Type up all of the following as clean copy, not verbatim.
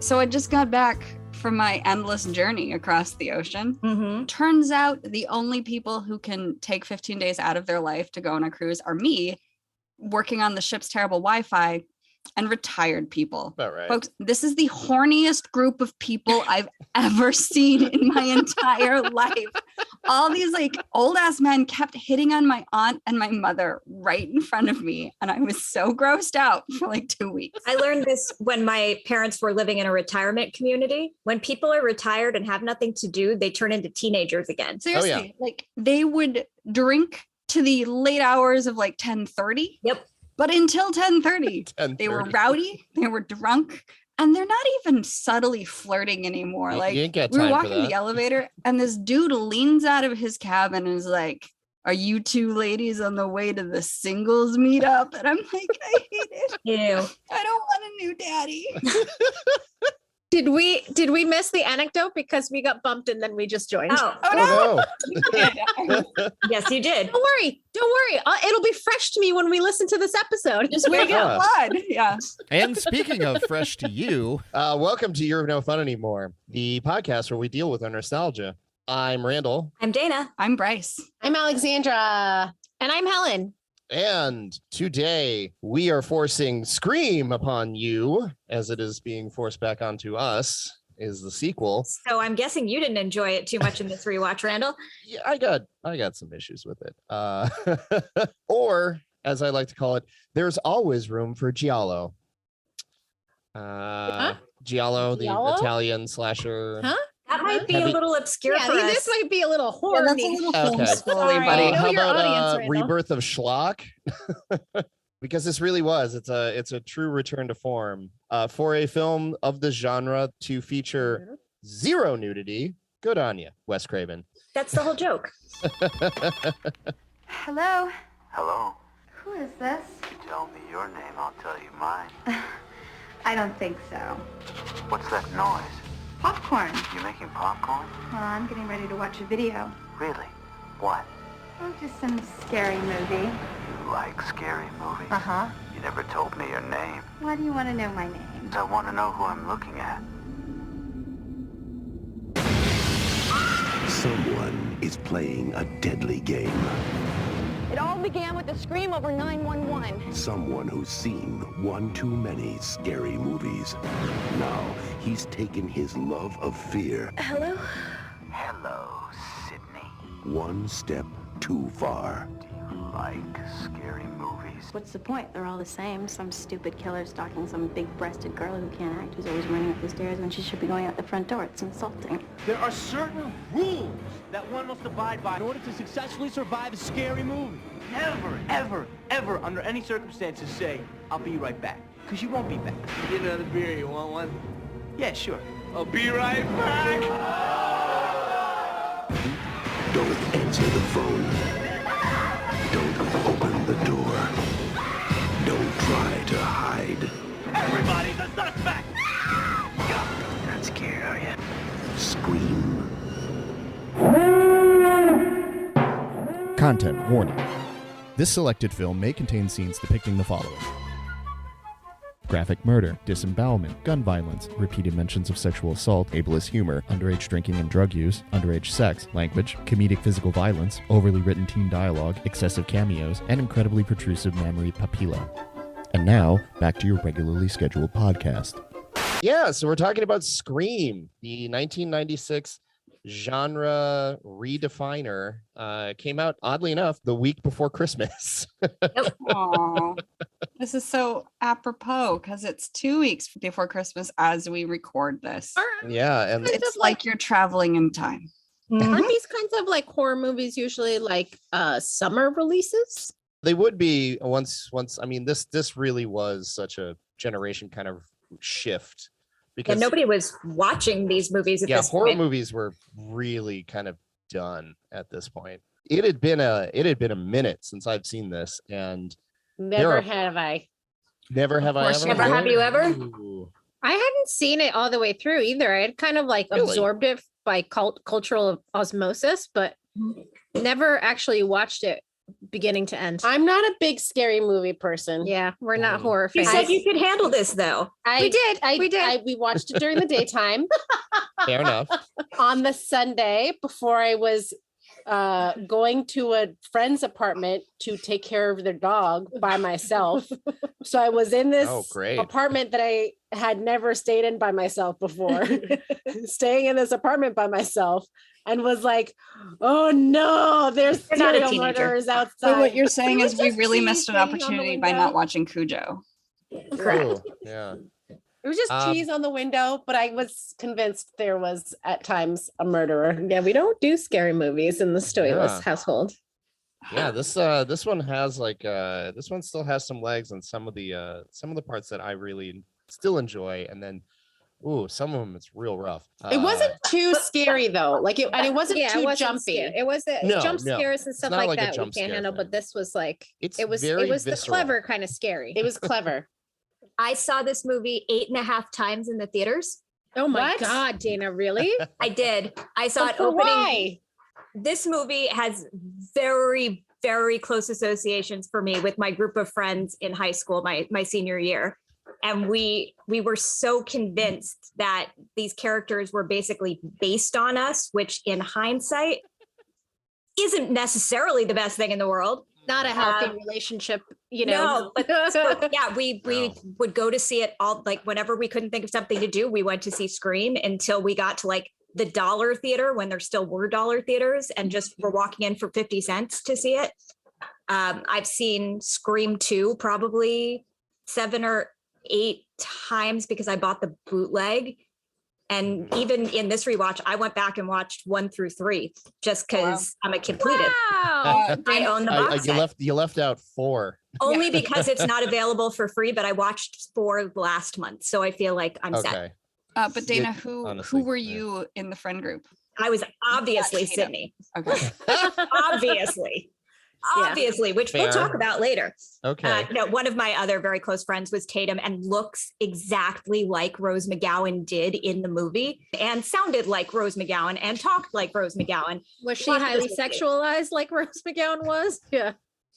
So I just got back from my endless journey across the ocean. Mm-hmm. Turns out the only people who can take 15 days out of their life to go on a cruise are me, working on the ship's terrible Wi-Fi, and retired people. About right. Folks, this is the horniest group of people I've ever seen in my entire life. All these like old ass men kept hitting on my aunt and my mother right in front of me. And I was so grossed out for like 2 weeks. I learned this when my parents were living in a retirement community. When people are retired and have nothing to do, they turn into teenagers again. Seriously, like they would drink to the late hours of like 10:30. Yep. But until 10:30, they were rowdy, they were drunk, and they're not even subtly flirting anymore. Like you ain't got we were time for walking that. the elevator and this dude leans out of his cabin and is like, "Are you two ladies on the way to the singles meetup?" And I'm like, I hate it. Ew. I don't want a new daddy. Did we miss the anecdote because we got bumped and then we just joined? Oh no. Yes, you did. Don't worry. It'll be fresh to me when we listen to this episode. Just wake up blood. Yeah. And speaking of fresh to you, welcome to You're No Fun Anymore, the podcast where we deal with our nostalgia. I'm Randall. I'm Dana. I'm Bryce. I'm Alexandra. And I'm Helen. And today we are forcing Scream upon you, as it is being forced back onto us, is the sequel. So I'm guessing you didn't enjoy it too much in this rewatch, Randall. Yeah, I got some issues with it. Or, as I like to call it, there's always room for Giallo. Giallo, the Italian slasher. Huh? That might be a little obscure for us. This might be a little horny. That's a little film Okay. schooly, buddy. How your about audience, Randall. Rebirth of Schlock? Because this really was. It's a true return to form for a film of the genre to feature zero nudity. Good on you, Wes Craven. That's the whole joke. Hello? Hello. Who is this? You tell me your name, I'll tell you mine. I don't think so. What's that noise? Popcorn. You making popcorn? Well, I'm getting ready to watch a video. Really? What? Oh, just some scary movie. You like scary movies? Uh-huh. You never told me your name. Why do you want to know my name? I want to know who I'm looking at. Someone is playing a deadly game. It all began with a scream over 911. Someone who's seen one too many scary movies. Now, he's taken his love of fear Hello? Hello, Sydney. one step too far. Do you like scary movies? What's the point? They're all the same. Some stupid killer stalking some big-breasted girl who can't act, who's always running up the stairs when she should be going out the front door. It's insulting. There are certain rules that one must abide by in order to successfully survive a scary movie. Never, ever, ever, under any circumstances say, "I'll be right back." Because you won't be back. Get another beer, you want one? Yeah, sure. I'll be right back. Don't answer the phone. Don't open the door. Don't try to hide. Everybody's a suspect! Not scared, are you? Scream. content warning. This selected film may contain scenes depicting the following: graphic murder, disembowelment, gun violence, repeated mentions of sexual assault, ableist humor, underage drinking and drug use, underage sex, language, comedic physical violence, overly written teen dialogue, excessive cameos, and incredibly protrusive mammary papilla. And now, back to your regularly scheduled podcast. Yeah, so we're talking about Scream, the 1996 genre redefiner. Came out, oddly enough, the week before Christmas. Aw, this is so apropos because it's 2 weeks before Christmas as we record this. Yeah, and It's like you're traveling in time. Aren't these kinds of like horror movies usually like summer releases? they would be once. I mean, this really was such a generation kind of shift. Because nobody was watching these movies at this horror point. movies were really kind of done at this point. It had been a minute since I've seen this, and Never have I. Never have I ever. Never have you ever? Ooh. I hadn't seen it all the way through either. I had kind of like Really? absorbed it by cultural osmosis, but never actually watched it beginning to end. I'm not a big scary movie person. Yeah, we're not horror You fans. said you could handle this, though. we did. We watched it during the daytime Fair enough. on the Sunday before I was going to a friend's apartment to take care of their dog by myself. So I was in this great. apartment that I had never stayed in by myself before, staying in this apartment by myself, and was like, oh no, there's You're not a serial teenager. murderers outside. So what you're saying It was is we just really cheese missed an hanging on the opportunity by window. not watching Cujo. Ooh, yeah. It was just cheese on the window, but I was convinced there was at times a murderer. Yeah, we don't do scary movies in the Stoyless Yeah. household. Yeah, this one has like this one still has some legs and some of the parts that I really still enjoy, and then some of them it's real rough. It wasn't too scary though. Like it wasn't too jumpy. It was No, jump no. scares and stuff not like like a that we jump can't scare handle, thing. but this was like It's it was very the visceral. clever kind of scary. It was clever. I saw this movie 8.5 times in the theaters. Oh my What? God, Dana, really? I did. I saw it But opening. why? This movie has very, very close associations for me with my group of friends in high school, my senior year. And we were so convinced that these characters were basically based on us, which in hindsight isn't necessarily the best thing in the world. Not a healthy relationship, you know. No, but yeah, we No. would go to see it all, like whenever we couldn't think of something to do, we went to see Scream until we got to like the dollar theater when there still were dollar theaters and just were walking in for 50 cents to see it. I've seen Scream 2 probably 7 or 8 times because I bought the bootleg. And even in this rewatch, I went back and watched 1 through 3 just because I'm a completed. Wow. I own the box set. you left out 4. Only because it's not available for free, but I watched 4 last month. So I feel like I'm set. Okay. But Dana, Yeah, who honestly, were yeah. you in the friend group? I was obviously Tatum. Sydney. Okay. Obviously. Yeah. Obviously, which we'll Fair. talk about later. Okay. No, one of my other very close friends was Tatum and looks exactly like Rose McGowan did in the movie and sounded like Rose McGowan and talked like Rose McGowan. Was she Watch highly this movie. sexualized like Rose McGowan was? Yeah.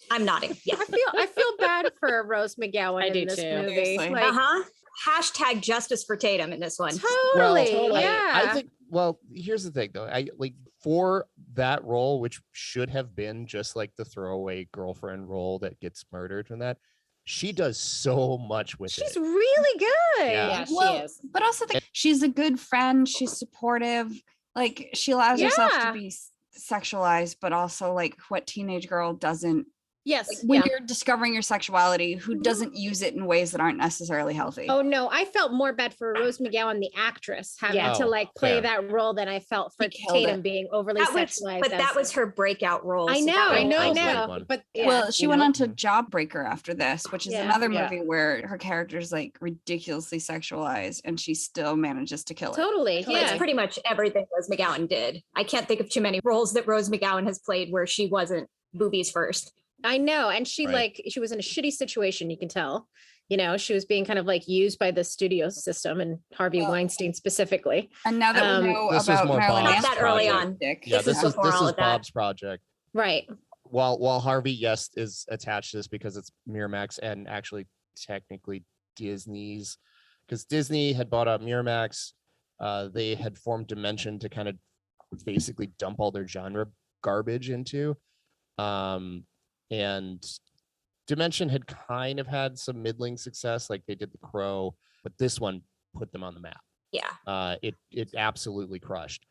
I'm nodding. Yeah. I feel bad for Rose McGowan I in do this too. movie. Seriously. Like, Uh-huh. Hashtag justice for Tatum in this one. totally. Well, Yeah. I think. Well, here's the thing, though. I like for that role, which should have been just like the throwaway girlfriend role that gets murdered from that. She does so much with She's it. really good. Yeah. Yeah, she Well, is. but also she's a good friend. She's supportive. Like she allows herself Yeah. to be sexualized, but also like what teenage girl doesn't? Yes. Like, when yeah. you're discovering your sexuality, who doesn't use it in ways that aren't necessarily healthy? Oh no, I felt more bad for Rose McGowan, the actress, having Yeah. to like play fair. that role than I felt for She killed Tatum it. being overly That was, sexualized. but that was her breakout role. I so know, that I was- know, that I was a big know. one. But Well, she you went know? on to Jawbreaker after this, which is Yeah. another Yeah. movie where her character's like ridiculously sexualized and she still manages to kill it. Totally. Well, Yeah. It's pretty much everything Rose McGowan did. I can't think of too many roles that Rose McGowan has played where she wasn't boobies first. I know. And she Right. she was in a shitty situation, you can tell. You know, she was being kind of like used by the studio system and Harvey Well, Weinstein specifically. And now that we know This was about more Marilyn Bob's Not that early project. on. Dick, Yeah, This this is is before all of that. Bob's project. Right. While Harvey, yes, is attached to this because it's Miramax and actually technically Disney's, because Disney had bought out Miramax. They had formed Dimension to kind of basically dump all their genre garbage into. And Dimension had kind of had some middling success, like they did The Crow, but this one put them on the map. Yeah. It absolutely crushed.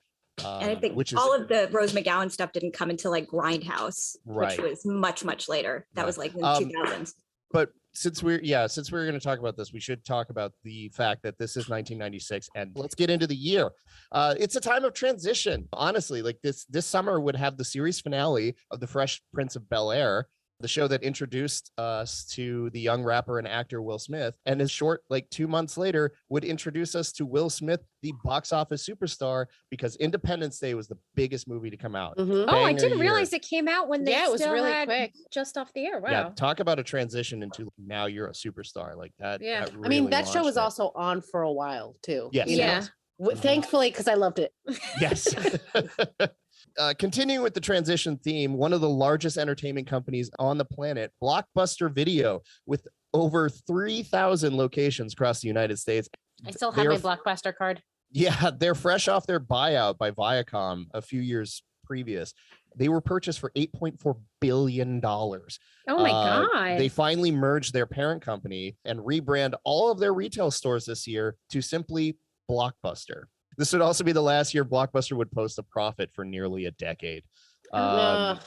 And I think which is all of the Rose McGowan stuff didn't come until like Grindhouse, Right. which was much, much later. That Right. was like in the 2000s. But since we're going to talk about this, we should talk about the fact that this is 1996, and let's get into the year. It's a time of transition. Honestly, like this summer would have the series finale of The Fresh Prince of Bel-Air, the show that introduced us to the young rapper and actor Will Smith, and a short, like 2 months later, would introduce us to Will Smith, the box office superstar, because Independence Day was the biggest movie to come out. Mhm. Oh, I Banger didn't year. realize it came out when they Yeah, it was still really had quick. just off the air. Wow. Yeah, talk about a transition into now you're a superstar like that. Yeah. that I mean, really that show launched was it. also on for a while too. Yes. you know? Yeah. Thankfully, because I loved it. Yes. Continuing with the transition theme, one of the largest entertainment companies on the planet, Blockbuster Video, with over 3,000 locations across the United States. I still have my Blockbuster card. Yeah, they're fresh off their buyout by Viacom a few years previous. They were purchased for $8.4 billion. Oh my God. They finally merged their parent company and rebrand all of their retail stores this year to simply Blockbuster. This would also be the last year Blockbuster would post a profit for nearly a decade. Yeah,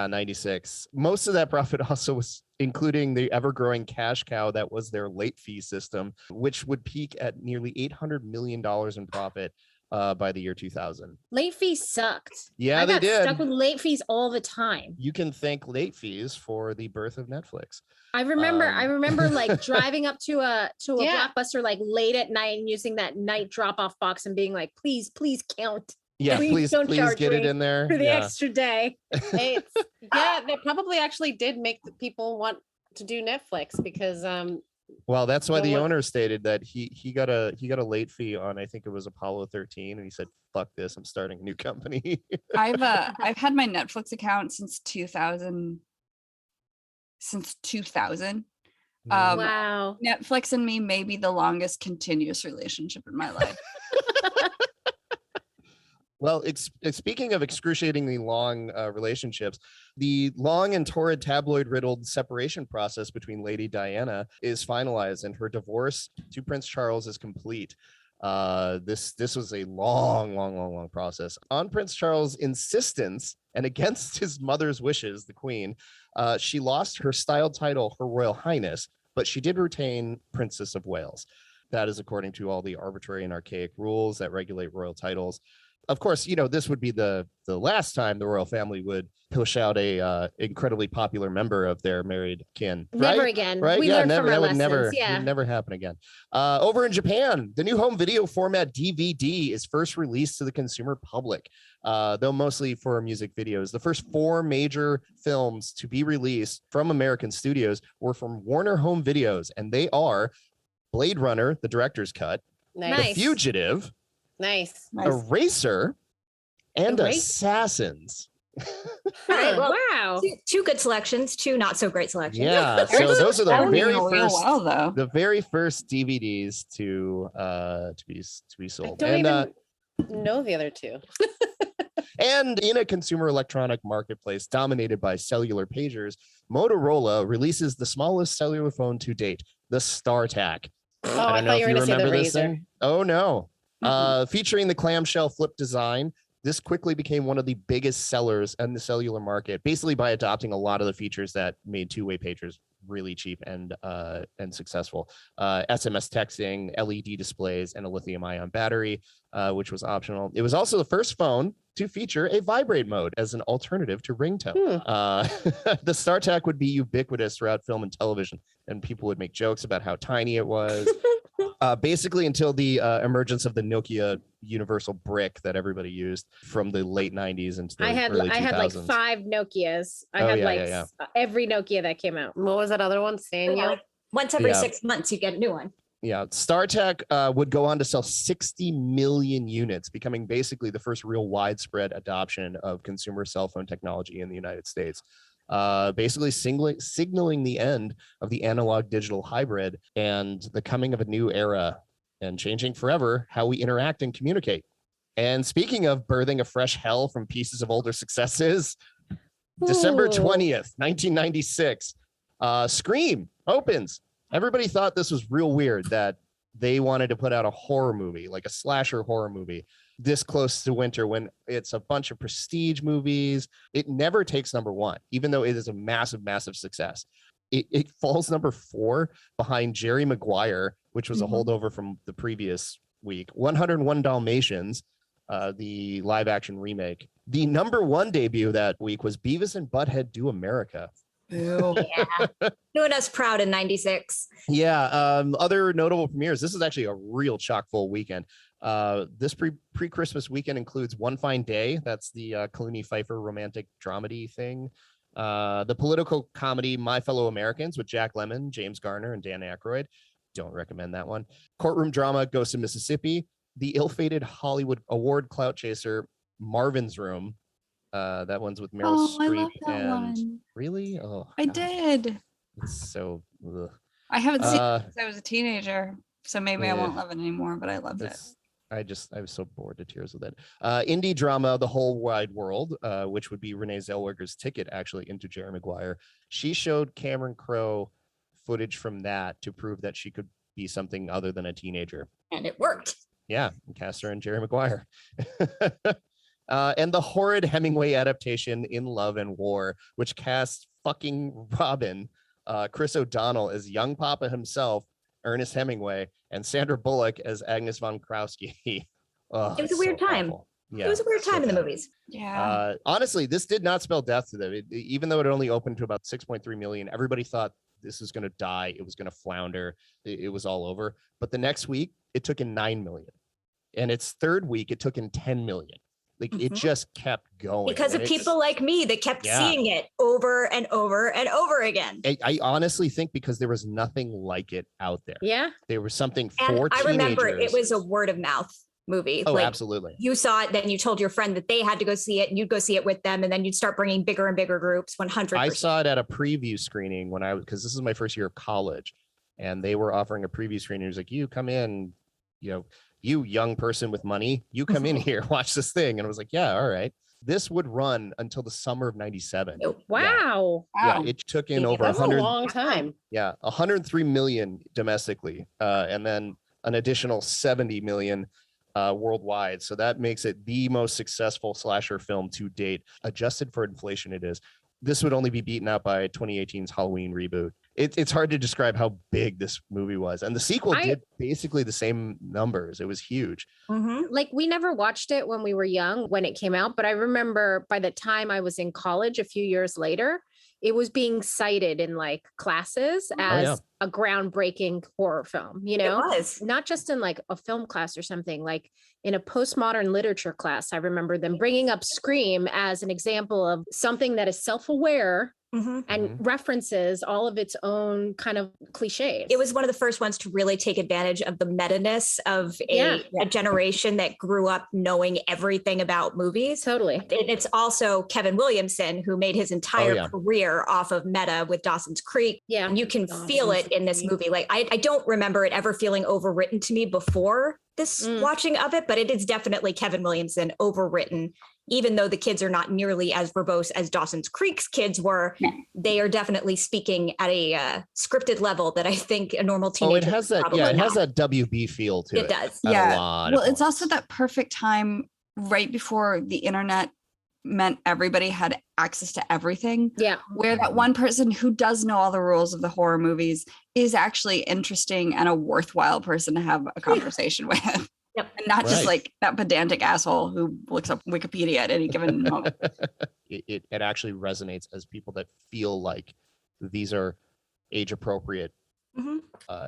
96. Most of that profit also was including the ever-growing cash cow that was their late fee system, which would peak at nearly $800 million in profit by the year 2000. Late fees sucked. Yeah, I they got did. stuck with late fees all the time. You can thank late fees for the birth of Netflix. I remember like driving up to a Yeah. Blockbuster like late at night and using that night drop-off box and being like, please count. Yeah, please don't charge get it me in there. for the Yeah. extra day. Yeah, they probably actually did make the people want to do Netflix because Well, that's why So the what- owner stated that he got a late fee on, I think it was Apollo 13, and he said, "Fuck this, I'm starting a new company." I've had my Netflix account since 2000. Wow. Netflix and me may be the longest continuous relationship in my life. Well, speaking of excruciatingly long relationships, the long and torrid tabloid-riddled separation process between Lady Diana is finalized, and her divorce to Prince Charles is complete. This was a long process. On Prince Charles' insistence and against his mother's wishes, the Queen, she lost her styled title, Her Royal Highness, but she did retain Princess of Wales. That is according to all the arbitrary and archaic rules that regulate royal titles. Of course, this would be the last time the royal family would push out a incredibly popular member of their married kin. Never right? again. Right? We Yeah, learned never. from our That would lessons. would never happen again. Over in Japan, the new home video format DVD is first released to the consumer public, though mostly for music videos. The first 4 major films to be released from American studios were from Warner Home Videos, and they are Blade Runner, the director's cut, nice. The Fugitive, Nice. Eraser, and Eraser? Assassins. Right, well, Wow. two good selections, 2 not so great selections. Yeah, so those are the That would be very a real first, while, though. the very first DVDs to be I sold. don't And even know the other two. and in a consumer electronic marketplace dominated by cellular pagers, Motorola releases the smallest cellular phone to date, the StarTAC. Oh, I don't thought you were going to say the remember this Razor. thing. Oh no. Featuring the clamshell flip design, this quickly became one of the biggest sellers in the cellular market, basically by adopting a lot of the features that made two-way pagers really cheap and successful. SMS texting, LED displays, and a lithium-ion battery, which was optional. It was also the first phone to feature a vibrate mode as an alternative to ringtone. The StarTAC would be ubiquitous throughout film and television, and people would make jokes about how tiny it was. Basically until the emergence of the Nokia universal brick that everybody used from the late 90s into the I had early 2000s. like 5 Nokias. I had every Nokia that came out. What was that other one? Sanyo? Once every Yeah. 6 months, you get a new one. Yeah, StarTAC would go on to sell 60 million units, becoming basically the first real widespread adoption of consumer cell phone technology in the United States. Basically signaling the end of the analog digital hybrid and the coming of a new era and changing forever how we interact and communicate. And speaking of birthing a fresh hell from pieces of older successes, December 20th, 1996, Scream opens. Everybody thought this was real weird that they wanted to put out a horror movie, like a slasher horror movie, this close to winter when it's a bunch of prestige movies. It never takes number 1, even though it is a massive, massive success. It falls number 4 behind Jerry Maguire, which was a holdover from the previous week. 101 Dalmatians, the live action remake. The number 1 debut that week was Beavis and Butthead Do America. Ew. Yeah. Doing us proud in 96. Yeah. Other notable premieres. This is actually a real chock full weekend. This pre-Christmas weekend includes One Fine Day. That's the Clooney Pfeiffer romantic dramedy thing. The political comedy My Fellow Americans with Jack Lemmon, James Garner, and Dan Aykroyd. Don't recommend that one. Courtroom drama Ghost of Mississippi. The ill-fated Hollywood award clout chaser Marvin's Room. That one's with Meryl Oh, I Streep. love that and one. Really? Oh, I God. did. It's so. Ugh. I haven't seen Uh, it since I was a teenager, so maybe I won't love it anymore. But I loved it. I was so bored to tears with it. Indie drama, The Whole Wide World, which would be Renee Zellweger's ticket actually into Jerry Maguire. She showed Cameron Crowe footage from that to prove that she could be something other than a teenager. And it worked. Yeah, and cast her and Jerry Maguire. And the horrid Hemingway adaptation In Love and War, which casts fucking Robin, Chris O'Donnell as young Papa himself, Ernest Hemingway, and Sandra Bullock as Agnes von Krauske. Oh, It was a weird time. Yeah, It was a weird time in the movies. Yeah. Honestly, this did not spell death to them. Even though it only opened to about 6.3 million, everybody thought this was going to die. It was going to flounder. It was all over. But the next week, it took in 9 million. And its third week, it took in 10 million. Like it just kept going. Because of people like me that kept seeing it over and over and over again. I honestly think because there was nothing like it out there. Yeah. There was something And for I remember it teenagers. was a word of mouth movie. Oh, Like, absolutely. you saw it, then you told your friend that they had to go see it, and you'd go see it with them, and then you'd start bringing bigger and bigger groups. 100%. I saw it at a preview screening when because this is my first year of college, and they were offering a preview screening. It was like, you come in, you young person with money, you come in here, watch this thing. And I was like, yeah, all right. This would run until the summer of 97. Wow. Yeah, it took in over That's 100. a long time. Yeah, 103 million domestically, and then an additional 70 million worldwide. So that makes it the most successful slasher film to date. Adjusted for inflation, it is. This would only be beaten out by 2018's Halloween reboot. It's hard to describe how big this movie was. And the sequel did basically the same numbers. It was huge. Like we never watched it when we were young when it came out, but I remember by the time I was in college a few years later, it was being cited in like classes as a groundbreaking horror film, It was. not just in like a film class or something, like in a postmodern literature class. I remember them bringing up Scream as an example of something that is self-aware and references all of its own kind of cliches. It was one of the first ones to really take advantage of the meta-ness of a generation that grew up knowing everything about movies. Totally. And it's also Kevin Williamson, who made his entire career off of meta with Dawson's Creek. Yeah. And you can feel it in this movie. Like I don't remember it ever feeling overwritten to me before this watching of it, but it is definitely Kevin Williamson overwritten. Even though the kids are not nearly as verbose as Dawson's Creek's kids were, they are definitely speaking at a scripted level that I think a normal teenager. Oh, it has that. Yeah, it has that WB feel to it. It does. Yeah. Well, it's also that perfect time right before the internet meant everybody had access to everything. Yeah. Where that one person who does know all the rules of the horror movies is actually interesting and a worthwhile person to have a conversation with. Yep. And not just Right. like that pedantic asshole who looks up Wikipedia at any given moment. It actually resonates as people that feel like these are age appropriate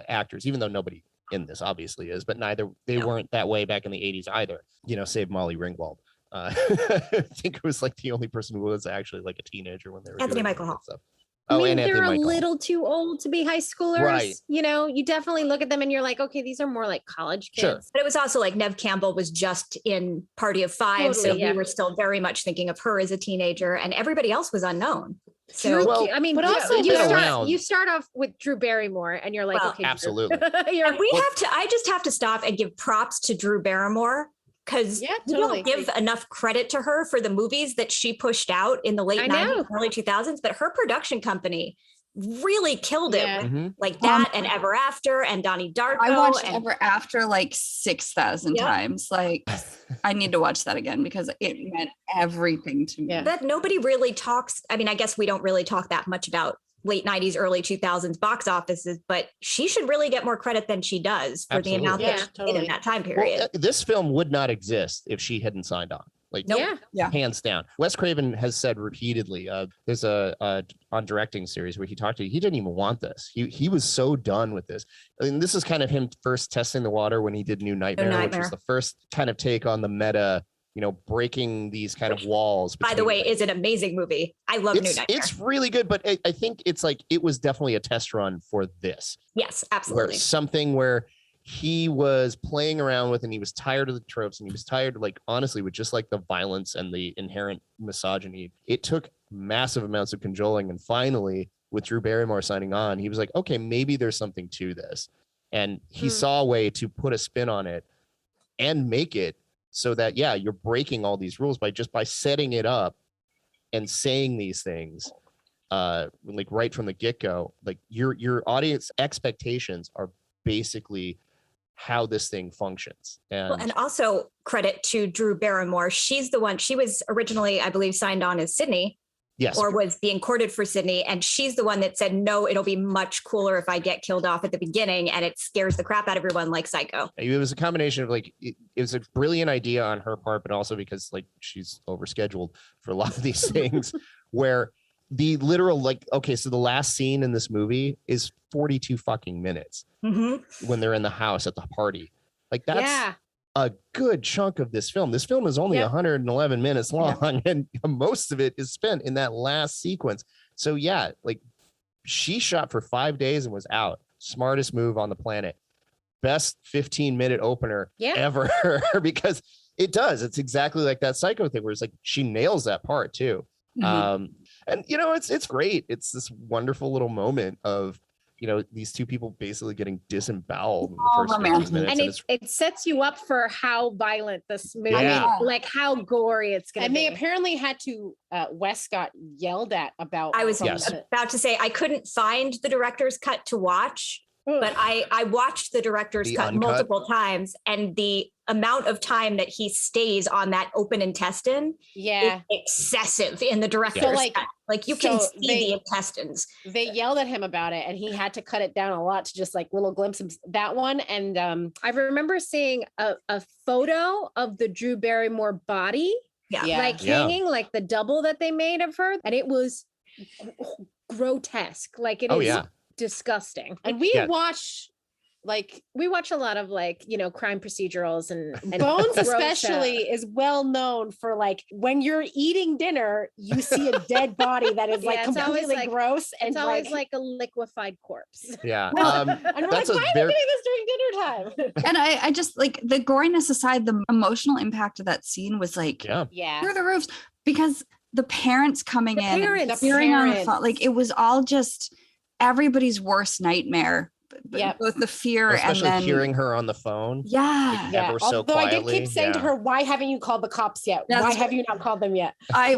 actors, even though nobody in this obviously is, but they weren't that way back in the 80s either, save Molly Ringwald. I think it was like the only person who was actually like a teenager when they were Anthony doing Michael that Hall. stuff. I Oh, mean, and they're Anthony a Michael. little too old to be high schoolers. Right. You definitely look at them and you're like, okay, these are more like college kids. Sure. But it was also like Nev Campbell was just in Party of Five. So Totally, we were still very much thinking of her as a teenager, and everybody else was unknown. So Drew, Well, I mean, but also you been start, around. you start off with Drew Barrymore and you're like, Well, okay, Drew. Absolutely. You're- and I just have to stop and give props to Drew Barrymore, because Yeah, we totally. don't give enough credit to her for the movies that she pushed out in the late I 90s, know. early 2000s, but her production company really killed it. Yeah. With, Mhm. like that and Ever After and Donnie Darko. I watched and Ever After like 6,000 Yep. times. Like I need to watch that again because it meant everything to me. Yeah. that nobody really talks. I mean, I guess we don't really talk that much about late 90s, early 2000s box offices, but she should really get more credit than she does for Absolutely. the amount Yeah, that she did totally. in that time Well, period. this film would not exist if she hadn't signed on. Like, Nope. Yeah. hands down. Wes Craven has said repeatedly, there's a on directing series where he didn't even want this. He was so done with this. I mean, this is kind of him first testing the water when he did New Nightmare, which Nightmare. was the first kind of take on the meta, breaking these kind of walls. By the between way, is an amazing movie. I love New Nightmare. it's really good, but I think it's like it was definitely a test run for this. Yes, Where absolutely. something where he was playing around with, and he was tired of the tropes, and he was tired, like, honestly, with just like the violence and the inherent misogyny. It took massive amounts of cajoling, and finally, with Drew Barrymore signing on, he was like, okay, maybe there's something to this. And he saw a way to put a spin on it and make it so that, yeah, you're breaking all these rules by setting it up and saying these things, like right from the get-go. Like your audience expectations are basically how this thing functions. And also credit to Drew Barrymore. She's the one, she was originally, I believe, signed on as Sydney. Yes. Or was being courted for Sydney. And she's the one that said, no, it'll be much cooler if I get killed off at the beginning, and it scares the crap out of everyone like Psycho. It was a combination of like, it was a brilliant idea on her part, but also because like she's overscheduled for a lot of these things, where the literal, like, okay, so the last scene in this movie is 42 fucking minutes when they're in the house at the party. Like, that's a good chunk of this film. This film is only 111 minutes long, and most of it is spent in that last sequence. So yeah, like, she shot for 5 days and was out. Smartest move on the planet. Best 15-minute opener ever, because it's exactly like that Psycho thing, where it's like she nails that part too. And you know, it's great. It's this wonderful little moment of, you know, these two people basically getting disemboweled in the first 15 minutes. And it sets you up for how violent this movie, like how gory it's going to be. And they apparently had to, Wes got yelled at about. I was about to say, I couldn't find the director's cut to watch, but I watched the director's cut multiple times, and the amount of time that he stays on that open intestine is excessive in the director's cut. Like you can see the intestines. They yelled at him about it, and he had to cut it down a lot to just like little glimpses of that one. And I remember seeing a photo of the Drew Barrymore body, hanging, like the double that they made of her, and it was grotesque. Like it is disgusting. And we watch a lot of, like, you know, crime procedurals and Bones especially is well known for, like, when you're eating dinner, you see a dead body that is like completely gross, and it's always like a liquefied corpse. Yeah. And we're like, why are we doing this during dinner time? And I just, like, the goriness aside, the emotional impact of that scene was like through the roofs, because the parents coming in and hearing on the phone, like, it was all just everybody's worst nightmare. Both the fear especially and then hearing her on the phone. Ever so although quietly. I did keep saying to her, why haven't you called the cops yet? Why have you not called them yet?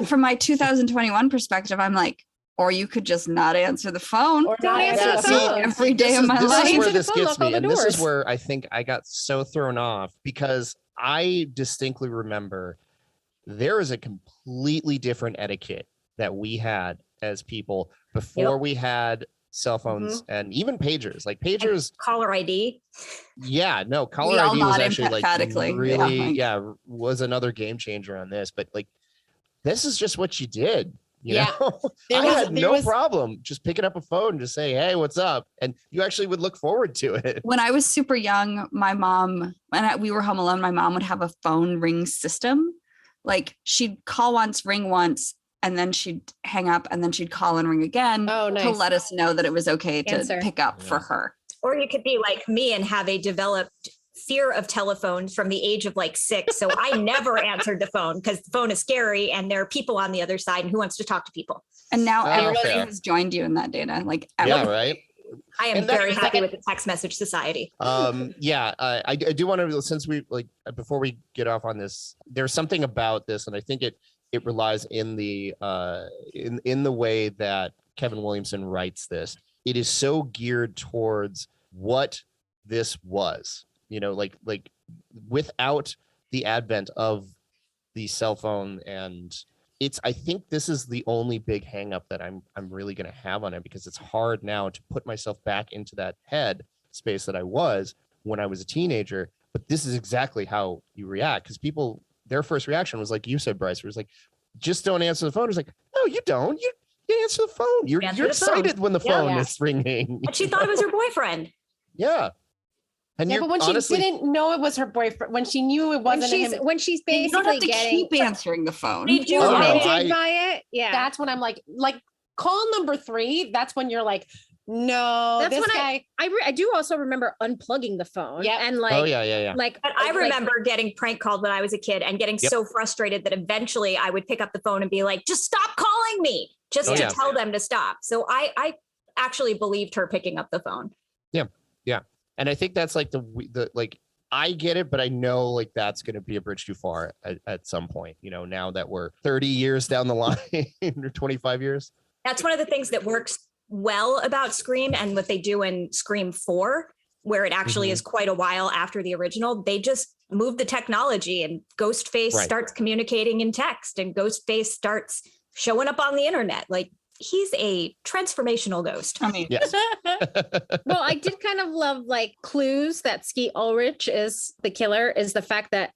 From my 2021 perspective, I'm like, or you could just not answer the phone. Or not answer the phone. Every day of my life. This is where this gets me. And this is where I think I got so thrown off, because I distinctly remember there is a completely different etiquette that we had as people before we had cell phones and even pagers. Like pagers, and caller ID. Caller ID was actually like really was another game changer on this. But like, this is just what you did. You know, I had no problem just picking up a phone and just saying, hey, what's up? And you actually would look forward to it. When I was super young, my mom, we were home alone, my mom would have a phone ring system. Like, she'd call once, ring once, and then she'd hang up, and then she'd call and ring again to let us know that it was okay to pick up for her. Or you could be like me and have a developed fear of telephones from the age of like 6. So I never answered the phone because the phone is scary and there are people on the other side, and who wants to talk to people? And now everybody has joined you in that, Dana. Like, right. I am very happy with the text message society. I do want to, since we before we get off on this, there's something about this, and I think it relies in the in the way that Kevin Williamson writes this. It is so geared towards what this was, you know, like without the advent of the cell phone. And I think this is the only big hang up that I'm really going to have on it, because it's hard now to put myself back into that head space that I was when I was a teenager. But this is exactly how you react, because people, their first reaction was like you said, Bryce, was like, just don't answer the phone. It was like, no, you don't. You answer the phone. You're excited when the phone is ringing. But she thought it was her boyfriend. Yeah. And but when she didn't know it was her boyfriend, when she knew it wasn't him, when she's basically you don't have to keep answering the phone. They do by it. that's when I'm like call number 3. That's when you're like, No, That's this when guy. I do also remember unplugging the phone. Yep. And like, Oh yeah. like, But I remember getting prank called when I was a kid and getting Yep. so frustrated that eventually I would pick up the phone and be like, just stop calling me, just Oh, to yeah. tell them to stop. So I actually believed her picking up the phone. Yeah. And I think that's like the like, I get it, but I know like that's going to be a bridge too far at some point, you know, now that we're 30 years down the line or 25 years. That's one of the things that works well about Scream and what they do in Scream 4, where it actually Mhm. is quite a while after the original. They just move the technology and Ghostface Right. starts communicating in text and Ghostface starts showing up on the internet. Like he's a transformational ghost. I mean, Yes. well, I did kind of love like clues that Skeet Ulrich is the killer, is the fact that,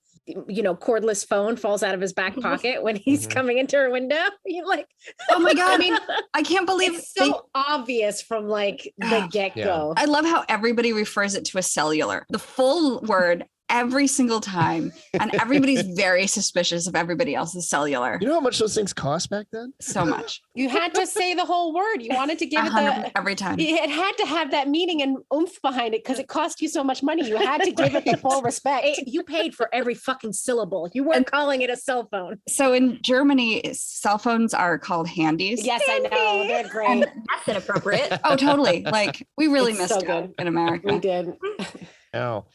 you know, cordless phone falls out of his back pocket when he's Mhm. coming into her window. You like, oh my God. I mean, I can't believe it's so obvious from like the get-go. I love how everybody refers it to a cellular, the full word every single time. And everybody's very suspicious of everybody else's cellular. You know how much those things cost back then? So much. You had to say the whole word. You wanted to give it 100% every time. it had to have that meaning and oomph behind it because it cost you so much money. You had to give it the full respect. you paid for every fucking syllable. You weren't calling it a cell phone. So in Germany, cell phones are called handies. Yes, I know. They're great. And- That's inappropriate. oh, totally. Like we really It's missed so out good. in America. We did. No.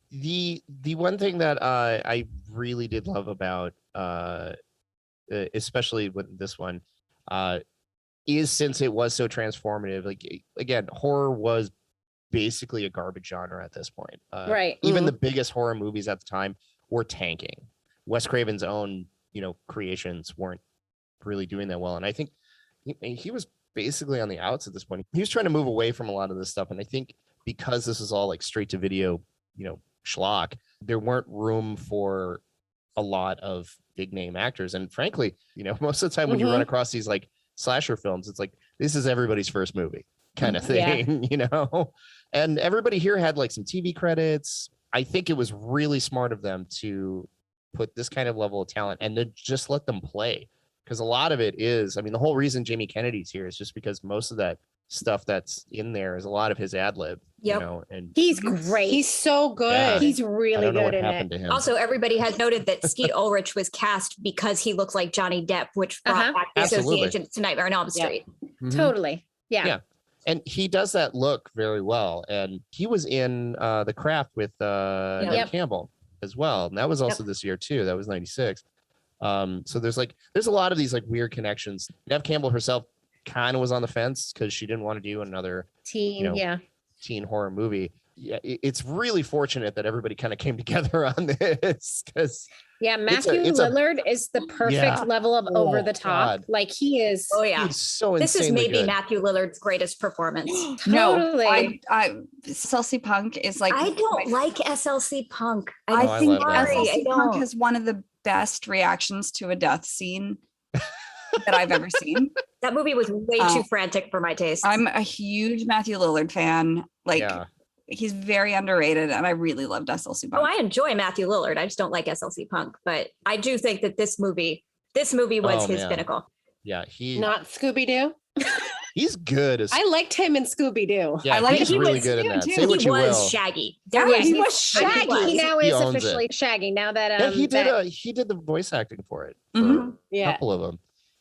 The one thing that I really did love about especially with this one is since it was so transformative, like again, horror was basically a garbage genre at this point. Right. Even the biggest horror movies at the time were tanking. Wes Craven's own, you know, creations weren't really doing that well. And I think he was basically on the outs at this point. He was trying to move away from a lot of this stuff. And I think because this is all like straight to video, you know, schlock, there weren't room for a lot of big name actors. And frankly, you know, most of the time when you run across these like slasher films, it's like, this is everybody's first movie kind of thing, you know? And everybody here had like some TV credits. I think it was really smart of them to put this kind of level of talent and to just let them play. Because a lot of it is, I mean, the whole reason Jamie Kennedy's here is just because most of that stuff that's in there is a lot of his ad lib, you Yep. know, and He's great. He's so good. Yeah. He's I really don't know what good in happened it. to him. Also, everybody has noted that Skeet Ulrich was cast because he looks like Johnny Depp, which brought back the Absolutely. association to Nightmare on Elm Street. Mhm. Totally. Yeah. Yeah. And he does that look very well. And he was in The Craft with Neve Yep. Campbell as well. And that was also this year too. That was 96. So there's a lot of these like weird connections. Neve Campbell herself kind of was on the fence because she didn't want to do another Teen. you know, yeah. teen horror movie. Yeah, it's really fortunate that everybody kind of came together on this because Yeah. Matthew it's a- Lillard is the perfect Yeah. level of Oh, over the top. God. Like he is. Oh yeah, it's so this is insanely maybe good. Matthew Lillard's greatest performance. Totally. No, I Celsi Punk is like I don't like SLC Punk. Oh, I I think love that one. SLC I Punk don't. has one of the best reactions to a death scene that I've ever seen. That movie was way too frantic for my taste. I'm a huge Matthew Lillard fan. Like Yeah. he's very underrated, and I really loved SLC Oh, Punk. I enjoy Matthew Lillard. I just don't like SLC Punk, but I do think that this movie was Oh, his man. pinnacle. Yeah, Not Scooby-Doo. he's good as I liked him in Scooby-Doo. yeah, I like he's he really was good in cute, that. too. Say what He you was will. Shaggy. Yeah, was- he was I think Shaggy. He now He is owns it. officially Shaggy. Now that Yeah, he did that- he did the voice acting for it. For Mhm. a Yeah. couple of them.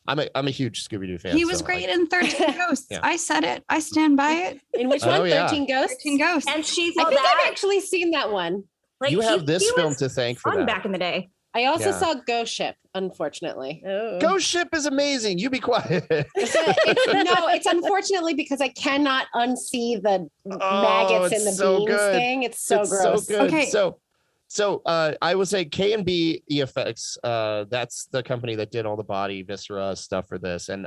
I'm a huge Scooby-Doo fan. He was so, great like, in 13 Ghosts. Yeah. I said it. I stand by it. In which Oh, one? yeah. 13 Ghosts? 13 Ghosts. And she's I all think that. I've actually seen that one. Like, you have he this film was to thank for fun that. back in the day. I also Yeah. saw Ghost Ship, unfortunately. Oh. Ghost Ship is amazing. You be quiet. It's unfortunately because I cannot unsee the maggots in the it's so beans good. thing. It's so It's gross. So good. Okay. So I would say K&B EFX. That's the company that did all the body viscera stuff for this, and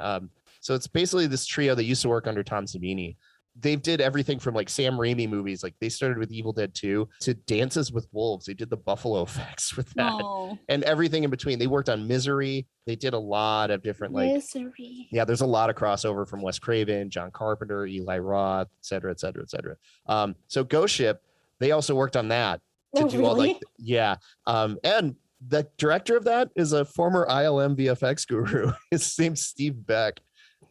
so it's basically this trio that used to work under Tom Savini. They did everything from like Sam Raimi movies, like they started with Evil Dead 2 to Dances with Wolves. They did the buffalo effects with that. Oh. And everything in between. They worked on Misery. They did a lot of different like Misery. yeah, there's a lot of crossover from Wes Craven, John Carpenter, Eli Roth, et cetera, et cetera, et cetera. So Ghost Ship, they also worked on that to Oh, do all like really? yeah. And the director of that is a former ILM VFX guru. His name's Steve Beck.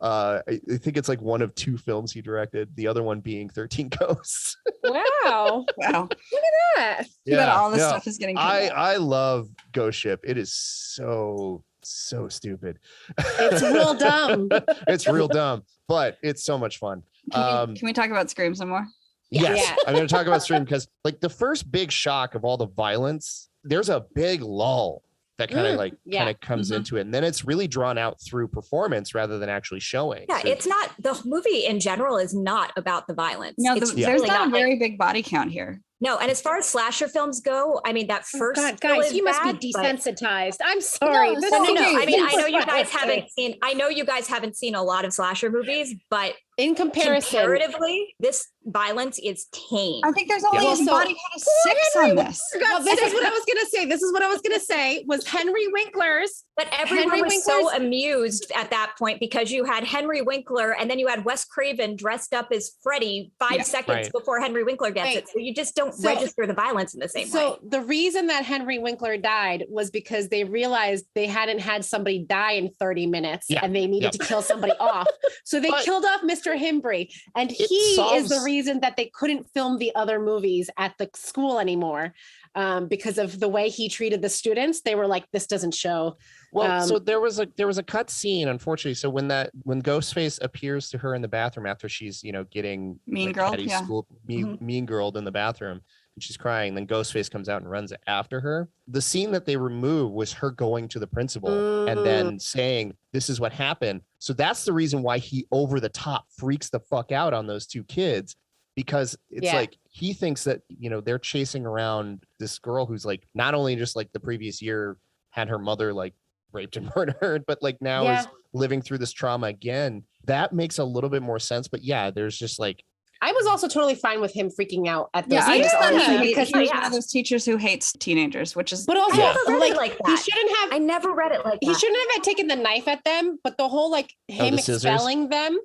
I think it's like one of 2 films he directed, the other one being 13 Ghosts. Wow. Wow. Look at that. Too bad all this stuff is getting cut out. I love Ghost Ship. It is so stupid. It's real dumb. It's real dumb, but it's so much fun. Can we talk about Scream some more? Yes, Yeah. I'm going to talk about Scream because like the first big shock of all the violence, there's a big lull that kind of comes into it, and then it's really drawn out through performance rather than actually showing. Yeah, So- it's not, the movie in general is not about the violence. No, It's there's really not a very big body count here. No, and as far as slasher films go, I mean, that first God, still guys, is you must bad, be but- desensitized. I'm sorry. No, This no, is no. I mean, I know you insane. guys haven't seen, a lot of slasher movies, but In comparison, comparatively, this violence is tame. I think there's only Yeah. his Also, body count of 6 on this. well, this is what I was gonna say. Was Henry Winkler's. But everyone Henry was so Winkler's- amused at that point because you had Henry Winkler and then you had Wes Craven dressed up as Freddy 5 seconds Right. before Henry Winkler gets Right. it. So you just don't So- register the violence in the same way. So the reason that Henry Winkler died was because they realized they hadn't had somebody die in 30 minutes Yeah. and they needed to kill somebody off. So they But- killed off Mr. Himbry. And It he is the solves- reason that they couldn't film the other movies at the school anymore. Because of the way he treated the students. They were like, this doesn't show. Well, so there was a cut scene, unfortunately. So when Ghostface appears to her in the bathroom after she's, getting Mean girl, Patty's yeah. school mean girled in the bathroom and she's crying, then Ghostface comes out and runs after her. The scene that they removed was her going to the principal and then saying, this is what happened. So that's the reason why he over the top freaks the fuck out on those 2 kids. Because it's like he thinks that they're chasing around this girl who's like not only just like the previous year had her mother like raped and murdered, but like now is living through this trauma again. That makes a little bit more sense. But yeah, there's just like I was also totally fine with him freaking out at those Yeah, I scenes, just thought honestly, because because he's one of those teachers who hates teenagers, which is but also I never read like it like he that. shouldn't have I never read it like he that. shouldn't have taken the knife at them, but the whole like him the scissors? expelling them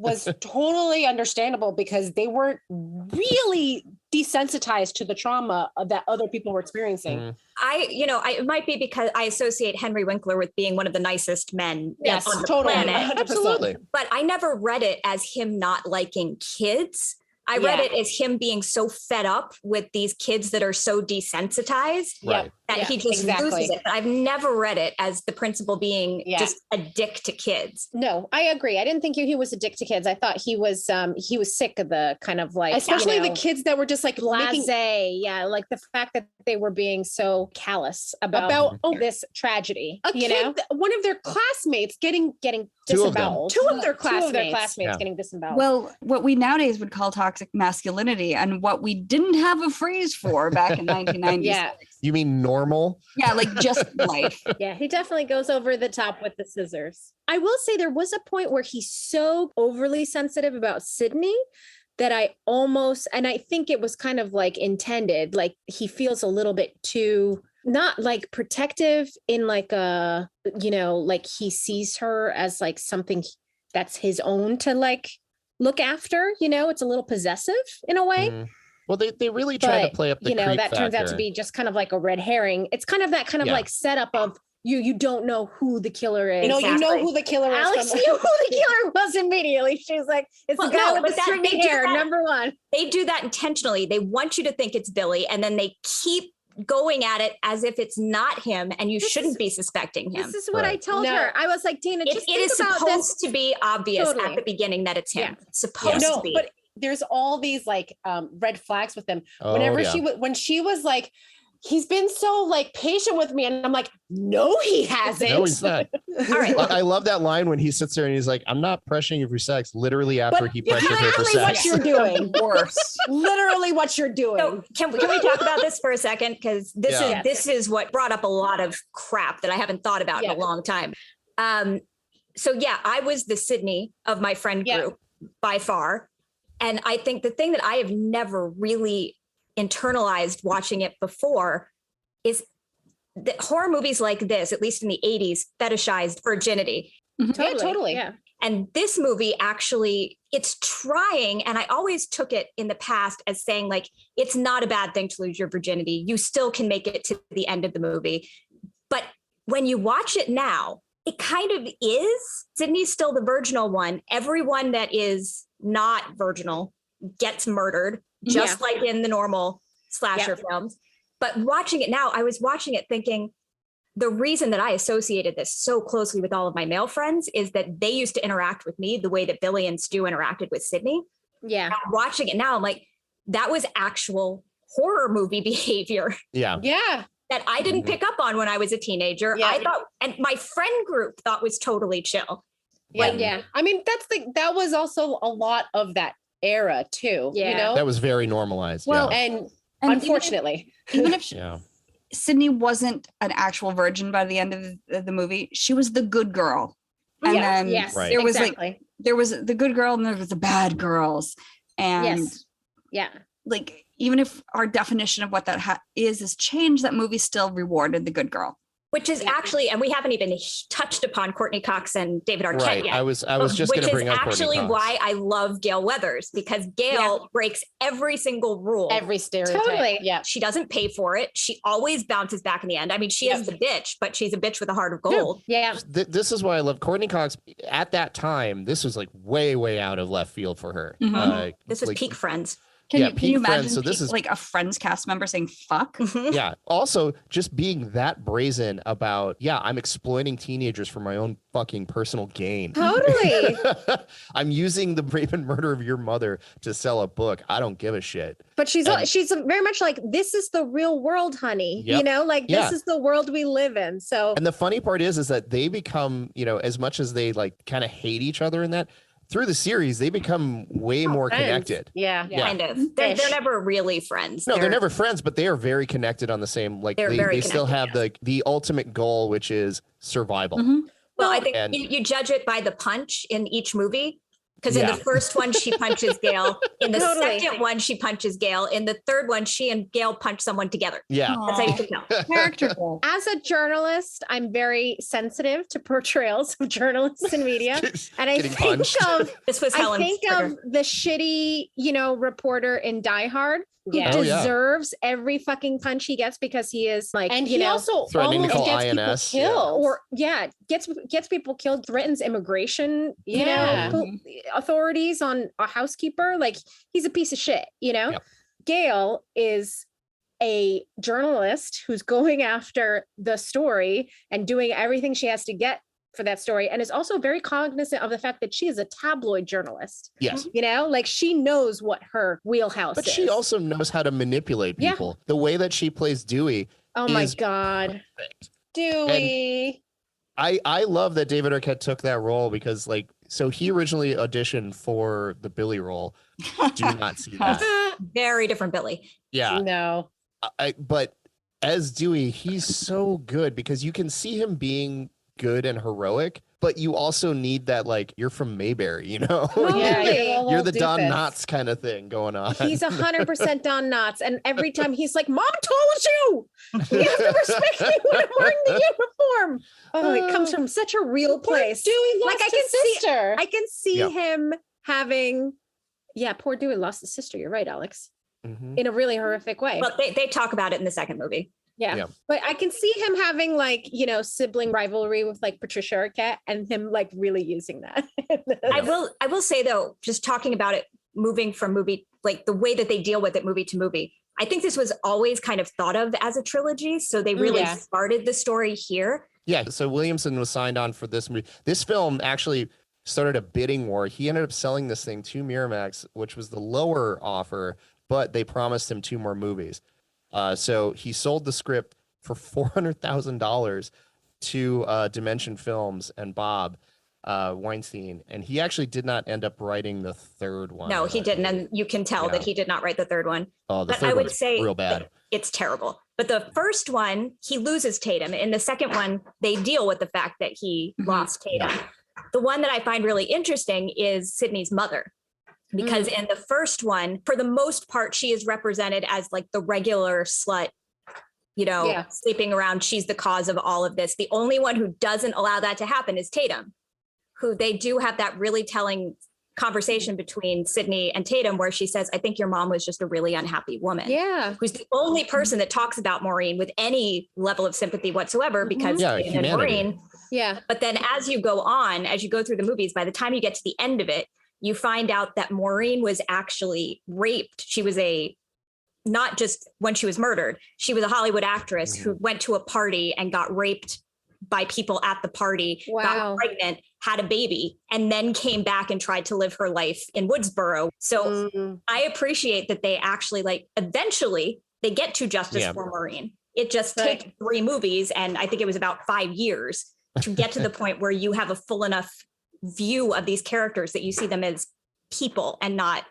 was totally understandable because they weren't really desensitized to the trauma that other people were experiencing. It might be because I associate Henry Winkler with being one of the nicest men Yes, on the totally. planet. 100%. absolutely. But I never read it as him not liking kids. I read Yeah. it as him being so fed up with these kids that are so desensitized Right. that he just loses it. But I've never read it as the principal being just a dick to kids. No, I agree. I didn't think he was a dick to kids. I thought he was sick of the kind of like, Especially the kids that were just like making blasé. Yeah, like the fact that they were being so callous about this tragedy. a kid, one of their classmates getting Two of them. disemboweled. two of their classmates. Yeah. getting disemboweled. well, what we nowadays would call toxic masculinity, and what we didn't have a phrase for back in 1996. Yeah. You mean normal? Yeah, like just life. Yeah, he definitely goes over the top with the scissors. I will say there was a point where he's so overly sensitive about Sydney that I almost, and I think it was kind of like intended, like he feels a little bit too, not like protective in like a, like he sees her as like something that's his own to like look after, it's a little possessive in a way. Mhm. Well, they really try to play up the creep that turns out to factor. be just kind of like a red herring. It's kind of that kind of like setup of you don't know who the killer is. You know who the killer is. Alex knew who the killer was immediately. She's like, it's the guy with the stringy hair, number one. They do that intentionally. They want you to think it's Billy, and then they keep going at it as if it's not him, and you shouldn't be suspecting him. This is what I told her. I was like, Dana, just It is think about supposed this. to be obvious Totally. at the beginning that it's him. Yeah. It's supposed to be. But there's all these like red flags with him. Oh, Whenever yeah. when she was like, he's been so like patient with me, and I'm like, no, he hasn't. No, he's not. All right. I love that line when he sits there and he's like, I'm not pressuring you for sex. Literally after But he pressured her for literally what sex. you're doing. Worse. Literally what you're doing. So can we talk about this for a second? Because this is what brought up a lot of crap that I haven't thought about in a long time. So yeah, I was the Sydney of my friend group by far. And I think the thing that I have never really internalized watching it before is that horror movies like this, at least in the 80s, fetishized virginity. Totally. Yeah. And this movie actually, it's trying, and I always took it in the past as saying like, it's not a bad thing to lose your virginity. You still can make it to the end of the movie. But when you watch it now, It kind of is. Sydney's still the virginal one. Everyone that is not virginal gets murdered, just like in the normal slasher films. But watching it now, I was watching it thinking, the reason that I associated this so closely with all of my male friends is that they used to interact with me the way that Billy and Stu interacted with Sydney. Yeah. Watching it now, I'm like, that was actual horror movie behavior. Yeah. Yeah. That I didn't pick up on when I was a teenager. Yeah. I thought, and my friend group thought was totally chill. Yeah. I mean, that was also a lot of that era too. Yeah. You know? That was very normalized. Well, and And unfortunately, even if yeah. Sydney wasn't an actual virgin by the end of the movie, she was the good girl. And then Right. there was exactly. there was the good girl and there was the bad girls. And Yeah. like, even if our definition of what that is changed, that movie still rewarded the good girl. Which is actually, and we haven't even touched upon Courtney Cox and David Arquette Right. yet. I was just going to bring up Which is Courtney actually Cox. why I love Gail Weathers, because Gail breaks every single rule. every stereotype. Totally. Yeah. She doesn't pay for it. She always bounces back in the end. I mean, she is the bitch, but she's a bitch with a heart of gold. Yeah. This is why I love Courtney Cox. At that time, this was like way out of left field for her. Mhm. This was like, peak Friends. Can you peak imagine Friends. So this is like a Friends cast member saying fuck? yeah. Also, just being that brazen about, I'm exploiting teenagers for my own fucking personal gain. Totally. I'm using the rape and murder of your mother to sell a book. I don't give a shit. But she's very much like, this is the real world, honey. Yep. You know, like this is the world we live in. So And the funny part is that they become, as much as they like kind of hate each other in that, through the series, they become way more Friends. connected. Yeah. Kind of. They're never really friends. No, they're never friends, but they are very connected on the same, like They're they very still have connected, the ultimate goal, which is survival. Well, I think And- you judge it by the punch in each movie. Because in Yeah. the first one, she punches Gail. In the Totally. second one, she punches Gail. In the third one, she and Gail punch someone together. Yeah. That's how you can tell. Character goal. as a journalist, I'm very sensitive to portrayals of journalists in media. And I Getting think punched. of This was Helen's trigger. the shitty, reporter in Die Hard who Yeah. Oh, yeah. deserves every fucking punch he gets because he is like, And he also Threatening to almost call gets INS, people yeah. killed. or gets people killed, threatens immigration, Yeah. authorities on a housekeeper. Like, he's a piece of shit, Yep. Gail is a journalist who's going after the story and doing everything she has to get for that story, and is also very cognizant of the fact that she is a tabloid journalist. Yes. Like, she knows what her wheelhouse But is. she also knows how to manipulate Yeah. people. The way that she plays Dewey. Oh my is God. perfect. Dewey. I love that David Arquette took that role because so he originally auditioned for the Billy role. Do not see that. Very different Billy. Yeah. No. But as Dewey, he's so good because you can see him being good and heroic, but you also need that, you're from Mayberry, Yeah, Totally. you're the Don Knotts kind of thing going on. He's 100% Don Knotts, and every time he's like, "Mom told you, you have to respect me when I'm wearing the uniform." Oh, it comes from such a real place. Dewey lost I his can see, sister. I can see Yep. him having, poor Dewey lost his sister. You're right, Alex, Mhm. in a really horrific way. But they talk about it in the second movie. Yeah. But I can see him having sibling rivalry with Patricia Arquette, and him really using that. I will say though, just talking about it, moving from movie, the way that they deal with it movie to movie, I think this was always kind of thought of as a trilogy. So they really Yeah. started the story here. Yeah, so Williamson was signed on for this movie. This film actually started a bidding war. He ended up selling this thing to Miramax, which was the lower offer, but they promised him 2 more movies. So he sold the script for $400,000 to Dimension Films and Bob Weinstein, and he actually did not end up writing the third one. No, he didn't. And you can tell that he did not write the third one. Oh, the But third I one would is say real bad. that it's terrible. But the first one, he loses Tatum. In the second one, they deal with the fact that he lost Tatum. The one that I find really interesting is Sydney's mother. Because in the first one, for the most part, she is represented as the regular slut, sleeping around. She's the cause of all of this. The only one who doesn't allow that to happen is Tatum, who they do have that really telling conversation between Sydney and Tatum where she says, I think your mom was just a really unhappy woman. Yeah. Who's the only person that talks about Maureen with any level of sympathy whatsoever, because Tatum and Maureen. Yeah. But then as you go on, as you go through the movies, by the time you get to the end of it, you find out that Maureen was actually raped. She was not just when she was murdered, she was a Hollywood actress who went to a party and got raped by people at the party, got pregnant, had a baby, and then came back and tried to live her life in Woodsboro. So I appreciate that they actually eventually they get to justice for Maureen. It just takes 3 movies, and I think it was about 5 years to get to the point where you have a full enough view of these characters that you see them as people and not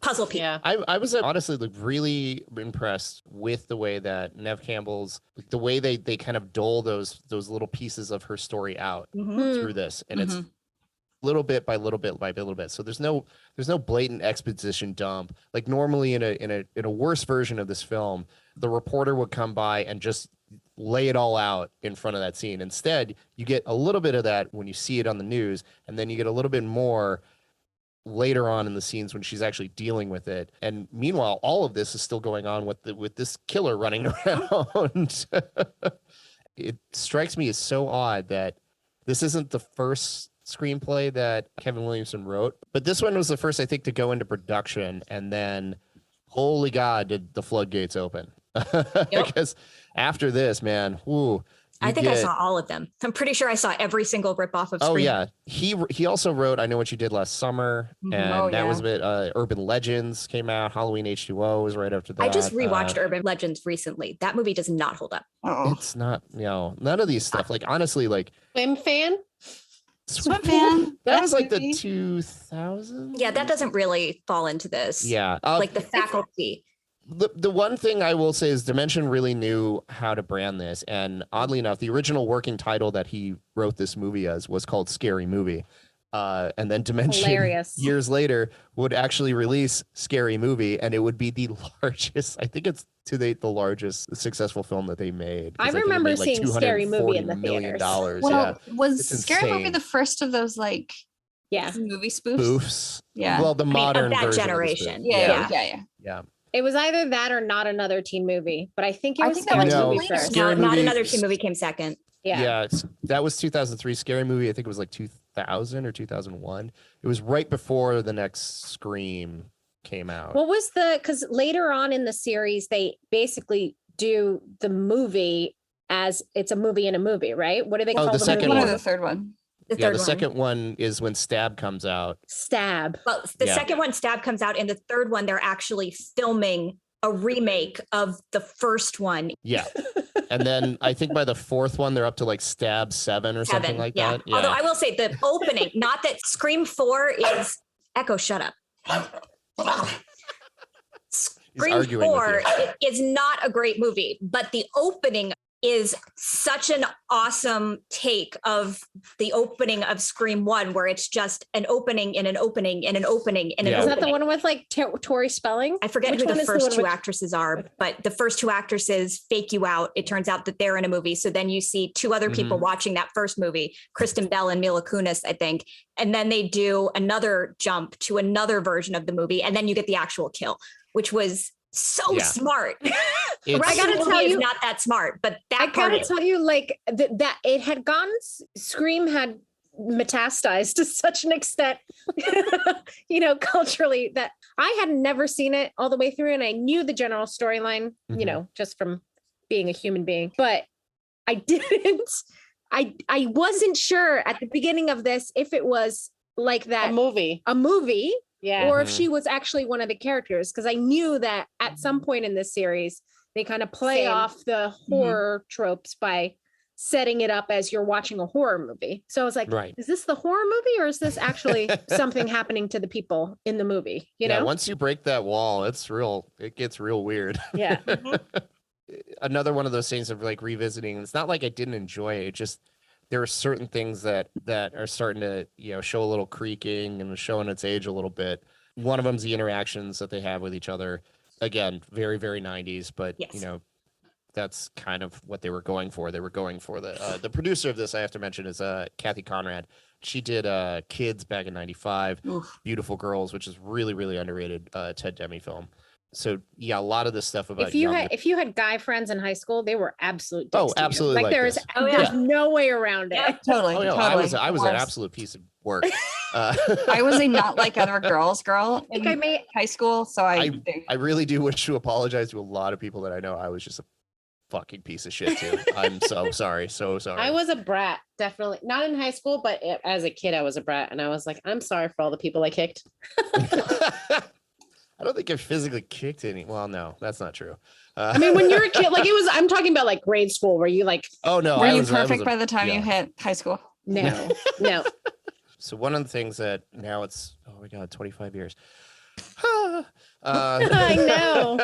puzzle people. Yeah. I was honestly really impressed with the way that Neve Campbell's, the way they kind of dole those little pieces of her story out through this, and it's little bit by little bit by little bit. So there's no blatant exposition dump. Like normally in a worse version of this film, the reporter would come by and just lay it all out in front of that scene. Instead, you get a little bit of that when you see it on the news, and then you get a little bit more later on in the scenes when she's actually dealing with it. And meanwhile, all of this is still going on with this killer running around. It strikes me as so odd that this isn't the first screenplay that Kevin Williamson wrote, but this one was the first, I think, to go into production, and then holy God, did the floodgates open. Because after this, man, I think I saw all of them. I'm pretty sure I saw every single ripoff of Scream. Oh yeah, he also wrote I Know What You Did Last Summer, and that was a bit. Urban Legends came out. Halloween H2O was right after that. I just rewatched Urban Legends recently. That movie does not hold up. It's not, none of these stuff. Like honestly, like Swim Fan. Swim Fan. That was like the 2000s. Yeah, that doesn't really fall into this. Yeah, like The Faculty. The one thing I will say is Dimension really knew how to brand this, and oddly enough, the original working title that he wrote this movie as was called Scary Movie, and then Dimension years later would actually release Scary Movie, and it would be the largest. I think it's to date the largest successful film that they made. I remember seeing Scary Movie in the theaters. Well, was Scary Movie the first of those movie spoofs? Yeah. Well, the modern of that version generation. Of the Yeah. It was either that or Not Another Teen Movie, but I think it was that Scary was Movie first. Scary Not Movie- Another Teen Movie came second. Yeah. That was 2003. Scary Movie, I think it was like 2000 or 2001. It was right before the next Scream came out. What was because later on in the series, they basically do the movie as it's a movie in a movie, right? What do they call the second one? one. Or the third one? The second one is when Stab comes out. Stab. Well, the second one, Stab, comes out. In the third one, they're actually filming a remake of the first one. Yeah. And then I think by the fourth one, they're up to like Stab 7 or something like that. Yeah. Although I will say the opening, not that Scream 4 is Echo, shut up. Scream 4 is not a great movie, but the opening is such an awesome take of the opening of Scream 1, where it's just an opening in an opening in an opening in an opening. Is that the one with like Tori Spelling? I forget who the first two actresses are, but the first two actresses fake you out. It turns out that they're in a movie. So then you see two other people watching that first movie, Kristen Bell and Mila Kunis, I think. And then they do another jump to another version of the movie. And then you get the actual kill, which was so smart. I gotta tell you, not that smart, but that I gotta tell you, like that it had gone. Scream had metastasized to such an extent, culturally, that I had never seen it all the way through, and I knew the general storyline, just from being a human being, but I didn't. I wasn't sure at the beginning of this if it was like that a movie. Yeah. Or if she was actually one of the characters, because I knew that at some point in this series, they kind of play off the horror tropes by setting it up as you're watching a horror movie. So I was like, is this the horror movie or is this actually something happening to the people in the movie? You know, once you break that wall, it gets real weird. Yeah. Another one of those things of like revisiting. It's not like I didn't enjoy it. It just, there are certain things that are starting to, show a little creaking and showing its age a little bit. One of them is the interactions that they have with each other. Again, very, very 90s, but that's kind of what they were going for. They were going for the producer of this, I have to mention, is Kathy Conrad. She did Kids back in '95, Beautiful Girls, which is really, really underrated Ted Demme film. So yeah, a lot of this stuff about if you had guy friends in high school, they were absolute dicks to you. Absolutely. Like there's no way around it. Yeah, totally. Totally. I was an absolute piece of work. I was a not like other girls girl in high school, so I really do wish to apologize to a lot of people that I know. I was just a fucking piece of shit too. I'm so sorry. So sorry. I was a brat, definitely not in high school, but as a kid, I was a brat, and I was like, I'm sorry for all the people I kicked. I don't think I physically kicked any. Well, no, that's not true. I mean, when you're a kid, like I'm talking about like grade school where you like. Oh no, were you perfect by the time you hit high school? No. So one of the things that now it's, oh my God, 25 years. I know.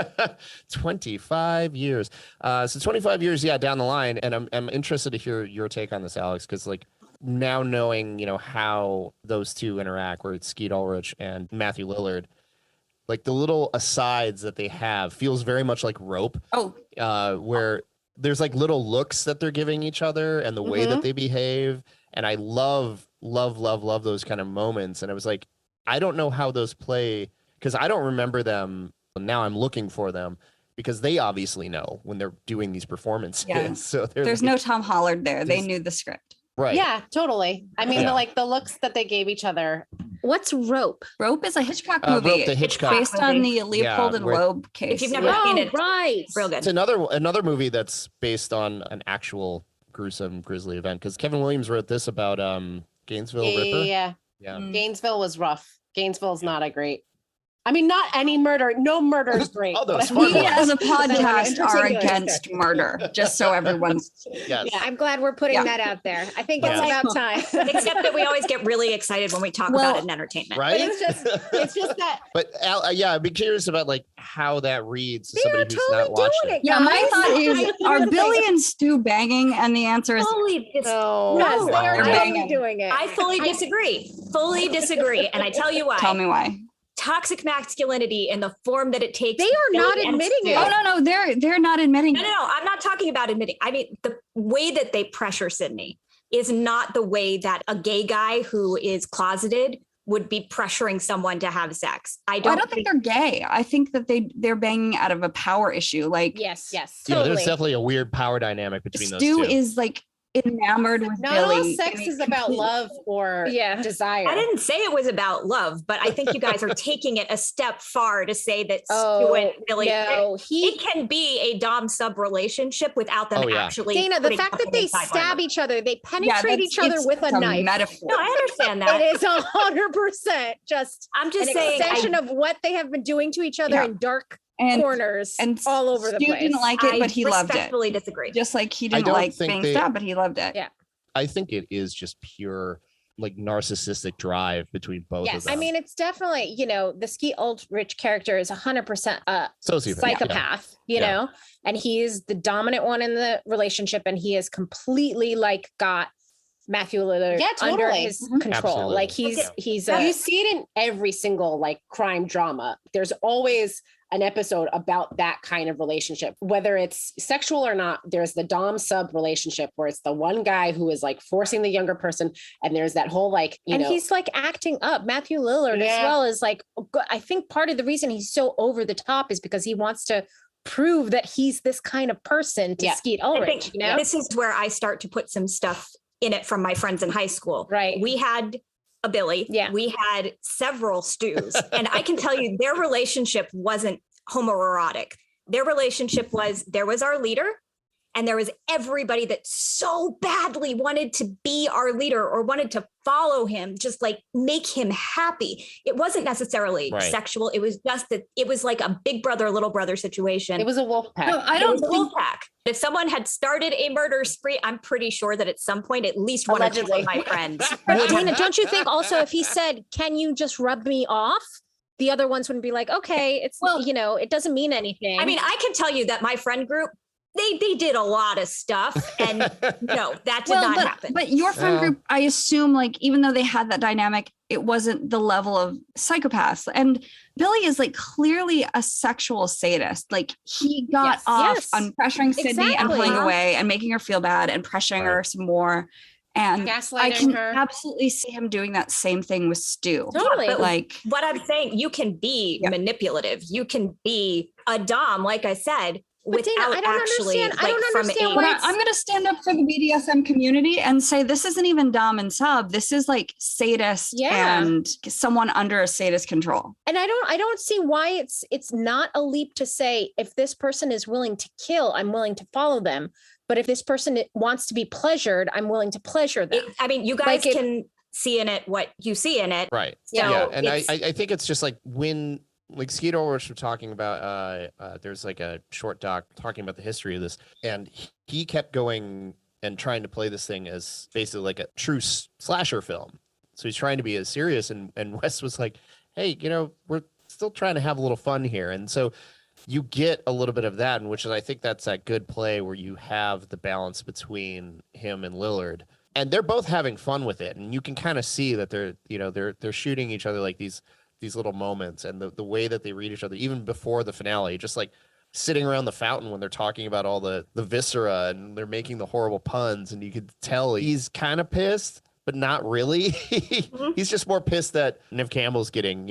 25 years. So 25 years, down the line. And I'm interested to hear your take on this, Alex, because like now knowing, how those two interact, where it's Skeet Ulrich and Matthew Lillard, like the little asides that they have feels very much like Rope. Where there's like little looks that they're giving each other and the way that they behave. And I love those kind of moments. And I was like, I don't know how those play because I don't remember them. Now I'm looking for them because they obviously know when they're doing these performances. Yeah. So there's no Tom Hollard there. They knew the script. Right. Yeah, totally. I mean, the looks that they gave each other. What's Rope? Rope is a Hitchcock movie. Rope, the Hitchcock based on the Leopold and Loeb case. If you've never seen it, right. Real good. It's another movie that's based on an actual gruesome, grisly event because Kevin Williams wrote this about Gainesville Ripper. Yeah. Gainesville was rough. Gainesville's not a great. I mean, not any murder. No murder is great. We as a podcast are against murder, just so everyone's. Yes. Yeah, I'm glad we're putting that out there. I think it's about time. Except that we always get really excited when we talk about it in entertainment. Right? But it's just that. But I'd be curious about like how that reads to somebody who's not watched it. Yeah, my thought is, are Billy and Stu banging? And the answer is no. Yes, they are banging. doing it. I fully disagree. And I tell you why. Tell me why. Toxic masculinity in the form that it takes. They are not admitting it. Oh no, they're not admitting it. No, I'm not talking about admitting. I mean, the way that they pressure Sydney is not the way that a gay guy who is closeted would be pressuring someone to have sex. I don't think they're gay. I think that they're banging out of a power issue. Like yes, totally. There's definitely a weird power dynamic between those two. Stu is like enamored with not Billy. All sex is about love or desire. I didn't say it was about love, but I think you guys are taking it a step far to say that Stu and Billy. No, it can be a dom sub relationship without them actually. Dana, the fact that they stab each other, they penetrate each other with a knife. Metaphor. No, I understand that. It is 100% just. I'm just an saying extension of what they have been doing to each other in dark corners and all over the place. Stu didn't like it, but he loved it. Respectfully disagree. Just like he didn't like being stabbed, but he loved it. Yeah. I think it is just pure like narcissistic drive between both of them. I mean, it's definitely, the Skeet Ulrich character is 100% a psychopath, you know, and he is the dominant one in the relationship, and he has completely like got Matthew Lillard under his control. Absolutely. Like he's you see it in every single like crime drama. There's always an episode about that kind of relationship, whether it's sexual or not. There's the dom sub relationship where it's the one guy who is like forcing the younger person, and there's that whole like he's like acting up. Matthew Lillard as well is like, I think part of the reason he's so over the top is because he wants to prove that he's this kind of person to Skeet Ulrich. This is where I start to put some stuff in it from my friends in high school. Right. We had a Billy. Yeah. We had several Stews. And I can tell you their relationship wasn't homoerotic. Their relationship was, there was our leader and there was everybody that so badly wanted to be our leader or wanted to follow him, just like make him happy. It wasn't necessarily sexual. It was just that it was like a big brother, little brother situation. It was a wolf pack. No, I don't think wolf pack. If someone had started a murder spree, I'm pretty sure that at some point, at least one or two of my friends. Dana, don't you think also if he said, "Can you just rub me off?" the other ones wouldn't be like, "Okay, it's it doesn't mean anything." I mean, I can tell you that my friend group, they did a lot of stuff, and no, that did not happen. But your friend group, I assume, like even though they had that dynamic, it wasn't the level of psychopaths. And Billy is like clearly a sexual sadist. Like he got off on pressuring Sydney and pulling away and making her feel bad and pressuring her some more. And I Gaslighting can her. absolutely see him doing that same thing with Stu. Totally. But Like, what I'm saying, you can be manipulative. You can be a dom, like I said, But Dana, without I don't actually understand. I like don't from understand a but why I'm going to stand up for the BDSM community and say this isn't even dom and sub. This is like sadist Yeah. and someone under a sadist control. And I don't see why it's not a leap to say if this person is willing to kill, I'm willing to follow them. But if this person wants to be pleasured, I'm willing to pleasure them. I mean, you guys can see in it what you see in it. Right. So Yeah. And I it's- think it's just like when like Skeet Ulrich was talking about there's like a short doc talking about the history of this, and he kept going and trying to play this thing as basically like a true slasher film. So he's trying to be as serious, and Wes was like, hey, we're still trying to have a little fun here. And so you get a little bit of that, and which is, I think that's that good play where you have the balance between him and Lillard, and they're both having fun with it, and you can kind of see that they're shooting each other like these little moments, and the way that they read each other even before the finale, just like sitting around the fountain when they're talking about all the viscera and they're making the horrible puns, and you could tell he's kind of pissed, but not really. He's just more pissed that Neve Campbell's getting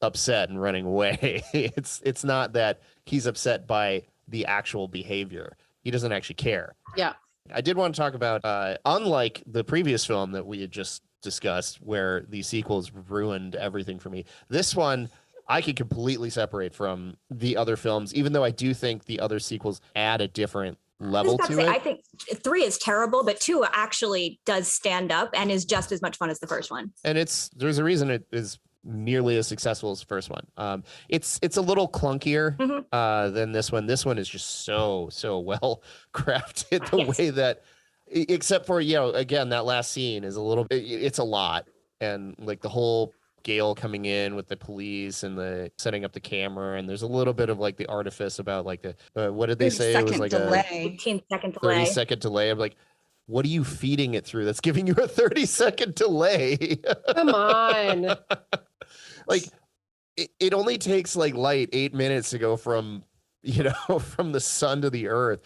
upset and running away. It's not that he's upset by the actual behavior. He doesn't actually care. Yeah. I did want to talk about unlike the previous film that we had just discussed where the sequels ruined everything for me, this one I could completely separate from the other films, even though I do think the other sequels add a different level to it. I think 3 is terrible, but 2 actually does stand up and is just as much fun as the first one. And there's a reason it is nearly as successful as the first one. It's a little clunkier than this one. This one is just so well crafted the way that, except for again, that last scene is a little bit, it's a lot, and like the whole Gale coming in with the police and the setting up the camera, and there's a little bit of like the artifice about like the what did they say, it was like delay. a 15-second delay. 30-second delay. I'm like, what are you feeding it through that's giving you a 30-second delay? Come on. Like it only takes like light 8 minutes to go from from the sun to the earth.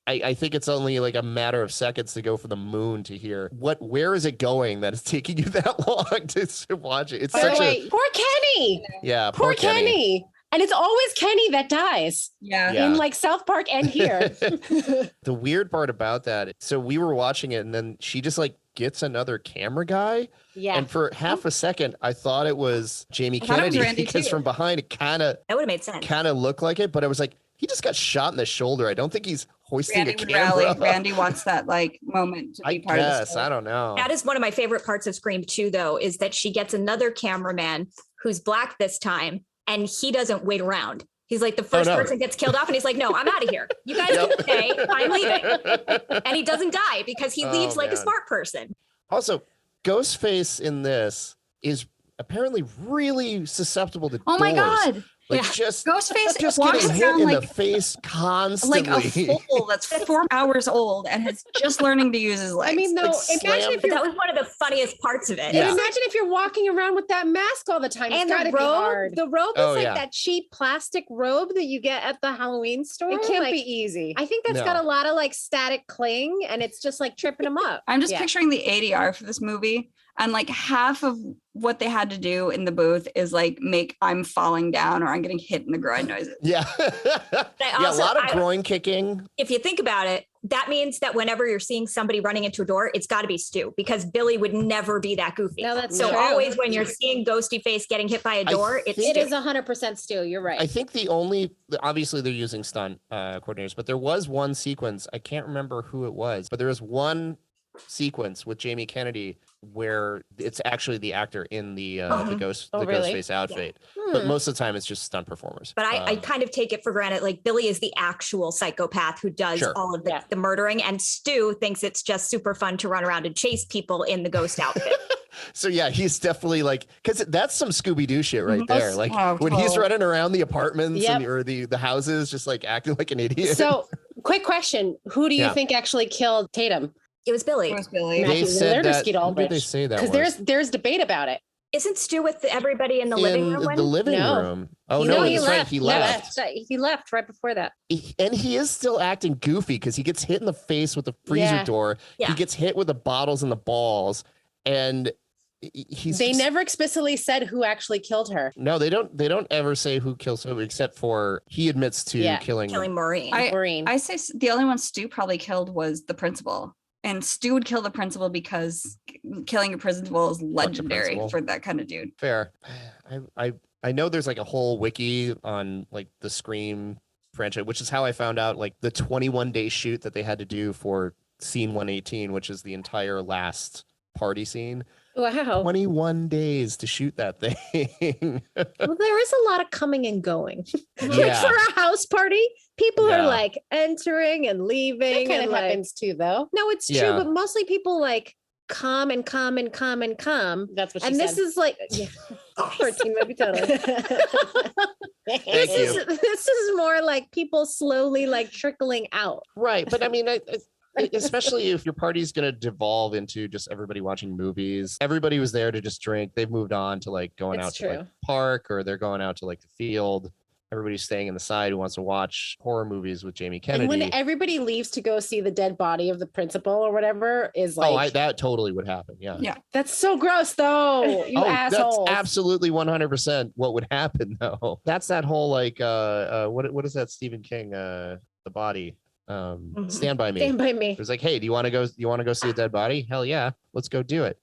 I think it's only like a matter of seconds to go from the moon to here. Where is it going that is taking you that long to watch it? It's By the way, poor Kenny. Yeah, Poor Kenny. And it's always Kenny that dies. Yeah. Yeah. In like South Park and here. The weird part about that, so we were watching it and then she just like gets another camera guy. Yeah. And for half a second, I thought it was Jamie thought it was Kennedy Randy because too. from behind it That would have made sense. kind of looked like it, but I was like, he just got shot in the shoulder. I don't think he's hoisting Randy a would camera. rally. Randy wants that like moment to be I part of the guess. story. I don't know. That is one of my favorite parts of Scream 2, though, is that she gets another cameraman who's black this time, and he doesn't wait around. He's like, the first no. person gets killed off, and he's like, no, I'm out of here. You guys can stay. I'm leaving. And he doesn't die because he leaves like a man. smart person. Also, Ghostface in this is apparently really susceptible to Oh my doors. God. Like Yeah. just Ghostface getting walks hit around in like the face constantly. like a fool that's 4 hours old and is just learning to use his legs. I mean, though, Like imagine slam- if But you're that was one of the funniest parts of it. Yeah. imagine if you're walking around with that mask all the time. It's And the gotta be robe, hard. The robe Oh, is like yeah. that cheap plastic robe that you get at the Halloween store. It can't Like, be easy. I think that's No. got a lot of like static cling and it's just like tripping them up. I'm just Yeah. picturing the ADR for this movie, and like half of what they had to do in the booth is like make I'm falling down or I'm getting hit in the groin noises. Yeah. Yeah, a also- lot of groin kicking. If you think about it, that means that whenever you're seeing somebody running into a door, it's got to be Stu, because Billy would never be that goofy. No, that's so true. always when you're seeing Ghosty Face getting hit by a door, it's It Stu. is 100% Stu. You're right. I think obviously they're using stunt coordinators, but there was one sequence, I can't remember who it was, but there was one sequence with Jamie Kennedy where it's actually the actor in the really? Ghostface outfit. But most of the time it's just stunt performers. But I kind of take it for granted. Like Billy is the actual psychopath who does Sure. all of the murdering, and Stu thinks it's just super fun to run around and chase people in the ghost outfit. So yeah, he's definitely like, because that's some Scooby-Doo shit right there. Like Oh, when he's totally. running around the apartments Yep. or the houses, just like acting like an idiot. So, quick question: who do you Yeah. think actually killed Tatum? It was Billy. It was Billy. Matthew they said Lillard or that. Skeet Who did they Ulrich? say that Because was? there's debate about it. Isn't Stu with everybody in the living room? In the living No. room. Oh, No, no, he that's right. He left. He left right before that. And he is still acting goofy because he gets hit in the face with the freezer Yeah. door. Yeah. He gets hit with the bottles and the balls. And They never explicitly said who actually killed her. No, they don't ever say who kills who, except for he admits to killing Maureen. Maureen. I say the only one Stu probably killed was the principal. And Stu would kill the principal because killing a principal is legendary principal. for that kind of dude. Fair. I know there's like a whole wiki on like the Scream franchise, which is how I found out like the 21-day shoot that they had to do for scene 118, which is the entire last party scene. Wow. 21 days to shoot that thing. Well, there is a lot of coming and going. Like Yeah. for a house party, people Yeah. are like entering and leaving. That kind and of like, happens too, though. No, it's Yeah. true, but mostly people like come and come and come and come. That's what she And said. this is like, yeah, for a teen movie, totally. Thank This is more like people slowly like trickling out. Right. But I mean, especially if your party's going to devolve into just everybody watching movies. Everybody was there to just drink. They've moved on to like going It's out to like true. park, or they're going out to like the field. Everybody's staying in the side who wants to watch horror movies with Jamie Kennedy. And when everybody leaves to go see the dead body of the principal or whatever is like, that totally would happen. Yeah. Yeah. that's so gross, though. You assholes. That's absolutely 100% what would happen, though. That's that whole like what is that Stephen King The Body Stand By Me. Stand by me. It was like, hey, do you want to go see a dead body? Hell yeah, let's go do it.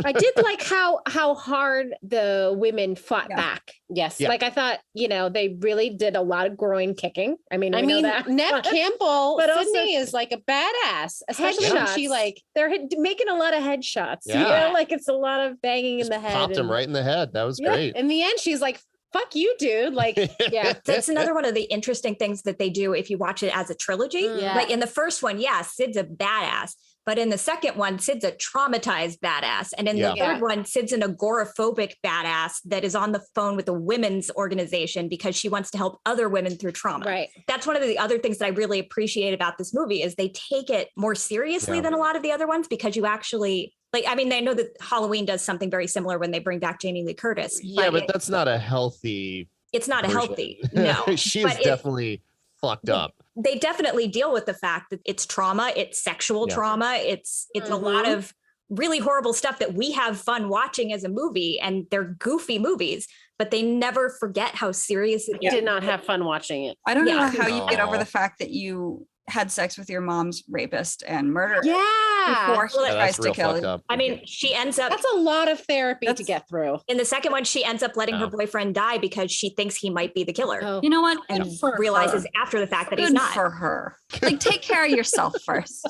I did like how hard the women fought Yeah. back. Yes. Yeah. Like I thought, they really did a lot of groin kicking. I mean, I we know mean, that. Nev Campbell, But also- Sydney is like a badass, especially when she Headshots. like They're making a lot of headshots. Yeah. Like it's a lot of banging in the head. Popped him and- right in the head. That was Yeah. great. in the end, she's like, "Fuck you, dude!" Like, Yeah. That's another one of the interesting things that they do if you watch it as a trilogy. Yeah. Like in the first one, Sid's a badass. But in the second one, Sid's a traumatized badass. And in the Yeah. third one, Sid's an agoraphobic badass that is on the phone with a women's organization because she wants to help other women through trauma. Right. That's one of the other things that I really appreciate about this movie is they take it more seriously Yeah. than a lot of the other ones because you actually I know that Halloween does something very similar when they bring back Jamie Lee Curtis. Yeah, but that's not a healthy. It's not version. healthy. No. She is But definitely fucked up. They definitely deal with the fact that it's trauma, it's sexual Yeah. trauma, it's a lot of really horrible stuff that we have fun watching as a movie, and they're goofy movies, but they never forget how serious it you is. did not have fun watching it. I don't know Yeah. how you get over Aw. the fact that you had sex with your mom's rapist and murderer Yeah, before he Well, Yeah, tries that's to real kill fucked you. up. I mean, she ends up that's a lot of therapy to That's- get through. in the second one, she ends up letting her Oh. boyfriend die because she thinks he might be the killer. Oh. You know what? And Good for realizes her. after the fact that he's Good not. for her. Like, take care of yourself first.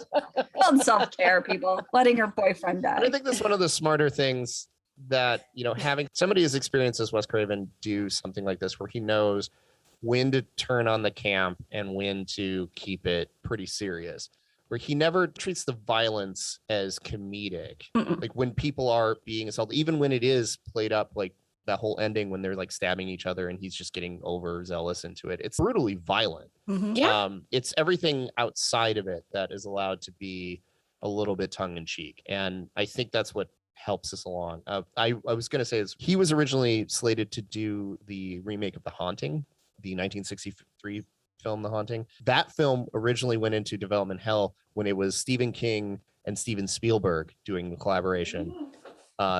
Build self-care, people. Letting her boyfriend But I die. think that's one of the smarter things that, having somebody as experienced as Wes Craven do something like this, where he knows when to turn on the camp and when to keep it pretty serious, where he never treats the violence as comedic. Mm-mm. Like when people are being assaulted, even when it is played up, like that whole ending when they're like stabbing each other and he's just getting overzealous into it. It's brutally violent. Mhm. Yeah. It's everything outside of it that is allowed to be a little bit tongue in cheek. And I think that's what helps us along. I was going to say is he was originally slated to do the remake of The Haunting, the 1963 film, The Haunting. That film originally went into development hell when it was Stephen King and Steven Spielberg doing the collaboration.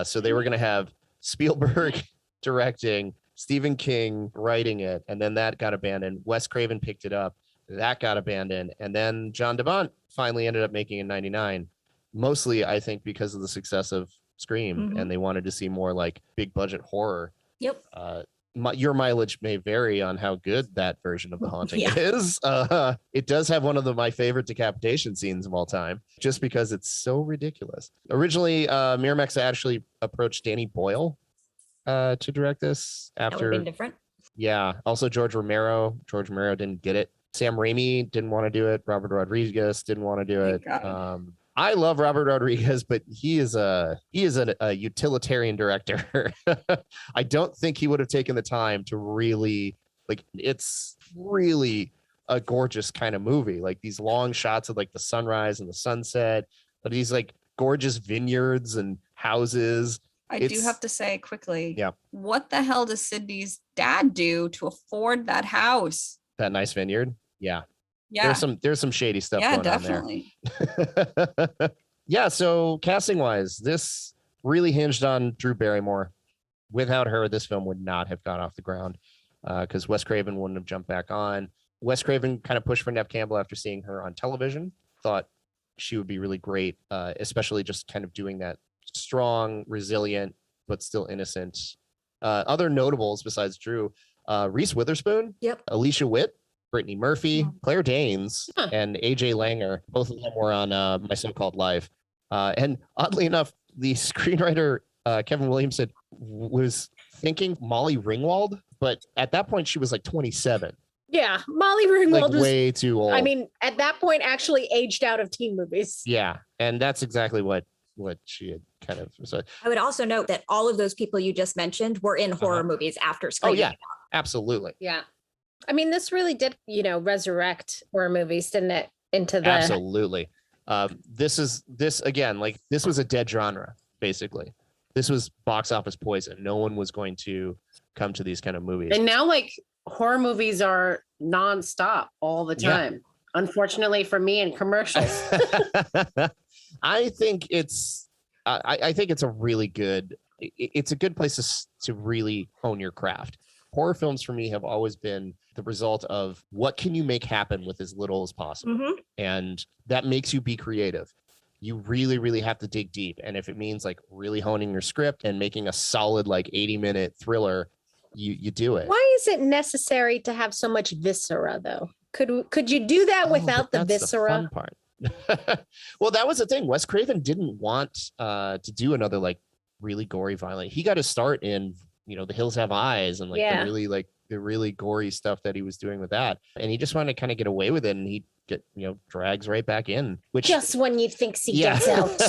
So they were going to have Spielberg directing, Stephen King writing it, and then that got abandoned. Wes Craven picked it up. That got abandoned. And then John DeBont finally ended up making it in 99. Mostly, I think, because of the success of Scream, Mhm. and they wanted to see more like big budget horror. Yep. Your mileage may vary on how good that version of The Haunting Yeah. is. It does have one of my favorite decapitation scenes of all time, just because it's so ridiculous. Originally, Miramax actually approached Danny Boyle to direct this That would after. have been different. Yeah. Also, George Romero didn't get it. Sam Raimi didn't want to do it. Robert Rodriguez didn't want to do it. Thank God. I love Robert Rodriguez, but he is a utilitarian director. I don't think he would have taken the time to really it's really a gorgeous kind of movie. Like these long shots of like the sunrise and the sunset, but these like gorgeous vineyards and houses. I do It's- have to say quickly. Yeah. What the hell does Sydney's dad do to afford that house? That nice vineyard. Yeah. Yeah. There's some shady stuff Yeah, going definitely. on there. Yeah. So casting wise, this really hinged on Drew Barrymore. Without her, this film would not have got off the ground because Wes Craven wouldn't have jumped back on. Wes Craven kind of pushed for Neve Campbell after seeing her on television. Thought she would be really great, especially just kind of doing that strong, resilient, but still innocent. Other notables besides Drew, Reese Witherspoon, Yep. Alicia Witt, Brittany Murphy, Claire Danes, Huh. and AJ Langer. Both of them were on My So-Called Life. And oddly enough, the screenwriter Kevin Williamson was thinking Molly Ringwald, but at that point she was like 27, Yeah, Molly Ringwald like was. way too old. I mean, at that point, actually aged out of teen movies. yeah, and that's exactly what she had kind of. So, I would also note that all of those people you just mentioned were in horror movies after Scream. oh yeah, absolutely, Yeah. I mean, this really did, resurrect horror movies, didn't it? Into the absolutely. This again, like this was a dead genre basically. This was box office poison. No one was going to come to these kind of movies. And now, like, horror movies are nonstop all the Yeah. time. Unfortunately for me, in commercials. I think it's I think it's a really good it's a good place to really hone your craft. Horror films for me have always been the result of what can you make happen with as little as possible. Mhm. And that makes you be creative. You really, really have to dig deep. And if it means like really honing your script and making a solid like 80-minute thriller, you do it. Why is it necessary to have so much viscera, though? Could you do that without the But that's viscera? fun part. Well, that was the thing. Wes Craven didn't want to do another like really gory, violent. He got his start in The Hills Have Eyes and like the really gory stuff that he was doing with that, and he just wanted to kind of get away with it, and he drags right back in. Which Just when you think he gets out.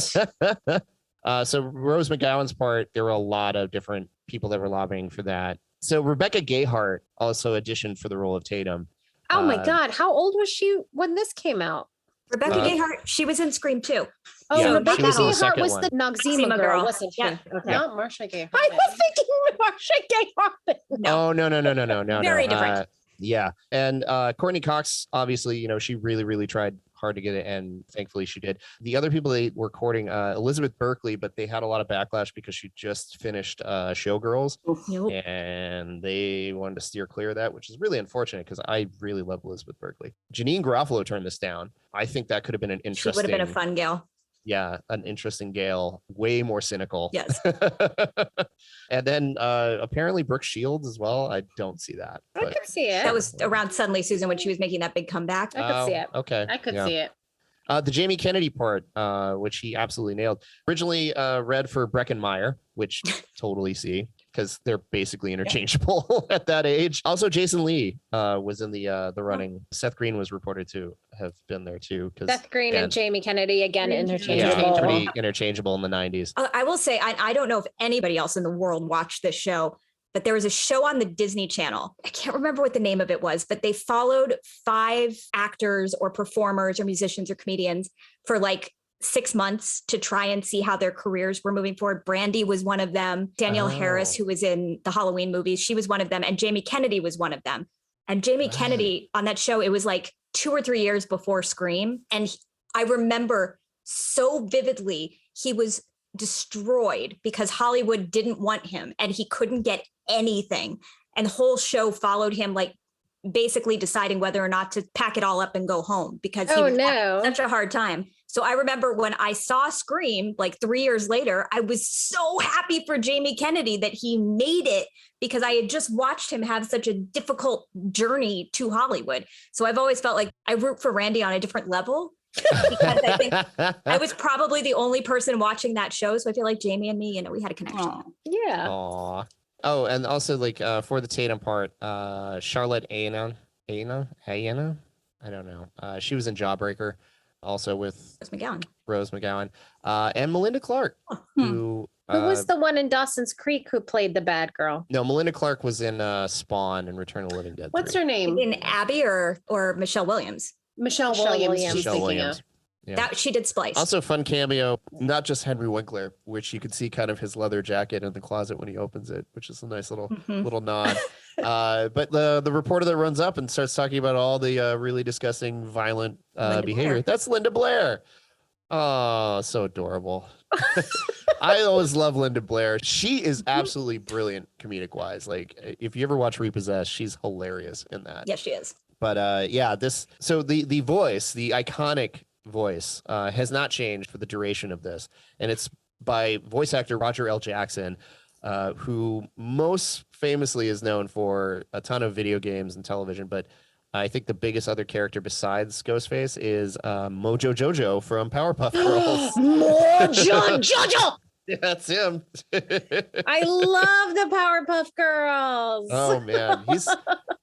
So Rose McGowan's part, there were a lot of different people that were lobbying for that. So Rebecca Gayheart also auditioned for the role of Tatum. Oh my God, how old was she when this came out? Rebecca Gayheart, she was in Scream too. Oh, Yeah, Rebecca she was in the Gayheart second was one. the Noxzema Noxzema girl, girl. wasn't she? Yeah. Okay. Not Marsha Gay. I was thinking Marsha Gayheart. Oh no. Very different. Yeah. And Courtney Cox, obviously, she really, really tried hard to get it, and thankfully she did. The other people they were courting, Elizabeth Berkley, but they had a lot of backlash because she just finished Showgirls, and they wanted to steer clear of that, which is really unfortunate because I really love Elizabeth Berkley. Janine Garofalo turned this down. I think that could have been an She interesting. would have been a fun gal. Yeah, an interesting Gale, way more cynical. Yes. And then apparently Brooke Shields as well. I don't see that. I could see it. That was around Suddenly Susan when she was making that big comeback. I could see it. Okay. I could yeah. see it. The Jamie Kennedy part, which he absolutely nailed. Originally read for Breckenmeyer, which totally see because they're basically interchangeable at that age. Also, Jason Lee was in the running. Seth Green was reported to have been there too. Seth Green and Jamie Kennedy again interchangeable. Yeah, pretty interchangeable in the 90s. I will say, I don't know if anybody else in the world watched this show, but there was a show on the Disney Channel. I can't remember what the name of it was, but they followed 5 actors or performers or musicians or comedians for like 6 months to try and see how their careers were moving forward. Brandy was one of them. Danielle Harris, who was in the Halloween movies, she was one of them. And Jamie Kennedy was one of them. And Jamie Kennedy on that show, it was like 2 or 3 years before Scream. And I remember so vividly, he was destroyed because Hollywood didn't want him and he couldn't get anything. And the whole show followed him, like basically deciding whether or not to pack it all up and go home because he was having such a hard time. So I remember when I saw Scream like 3 years later, I was so happy for Jamie Kennedy that he made it because I had just watched him have such a difficult journey to Hollywood. So I've always felt like I root for Randy on a different level because I think I was probably the only person watching that show. So I feel like Jamie and me, we had a connection. Yeah. Aw. Oh, and also like for the Tatum part, Charlotte Aina, I don't know. She was in Jawbreaker, also with Rose McGowan, and Melinda Clark, who was the one in Dawson's Creek who played the bad girl? No, Melinda Clark was in Spawn and Return of the Living Dead. What's 3. her name? In Abby or Michelle Williams? Michelle Williams. She's Michelle thinking Williams. of. Yeah. That she did Splice. Also, fun cameo, not just Henry Winkler, which you can see kind of his leather jacket in the closet when he opens it, which is a nice little nod. But the reporter that runs up and starts talking about all the really disgusting, violent behavior. Blair. That's Linda Blair. Oh, so adorable. I always love Linda Blair. She is absolutely brilliant comedic wise. Like, if you ever watch Repossessed, she's hilarious in that. Yes, she is. But the voice, the iconic voice, has not changed for the duration of this, and it's by voice actor Roger L. Jackson, who most famously is known for a ton of video games and television, but I think the biggest other character besides Ghostface is Mojo Jojo from Powerpuff Girls. Mojo Jojo. Yeah, that's him. I love the Powerpuff Girls. Oh man,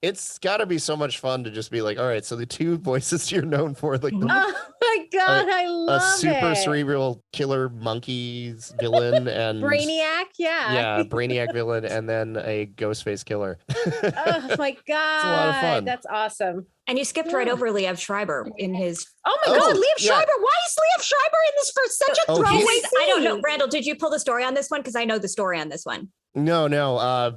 it's got to be so much fun to just be like, all right, so the two voices you're known for, like, Oh my god, I love a super it. cerebral killer monkeys villain and Brainiac, yeah. Brainiac villain, and then a Ghostface killer. Oh my god, a lot of fun. That's awesome. And you skipped right over Liev Schreiber in his. Oh my god, Liev yeah. Schreiber! Why is Liev Schreiber in this for such a throwaway scene? I don't know, Randall. Did you pull the story on this one? Because I know the story on this one. No,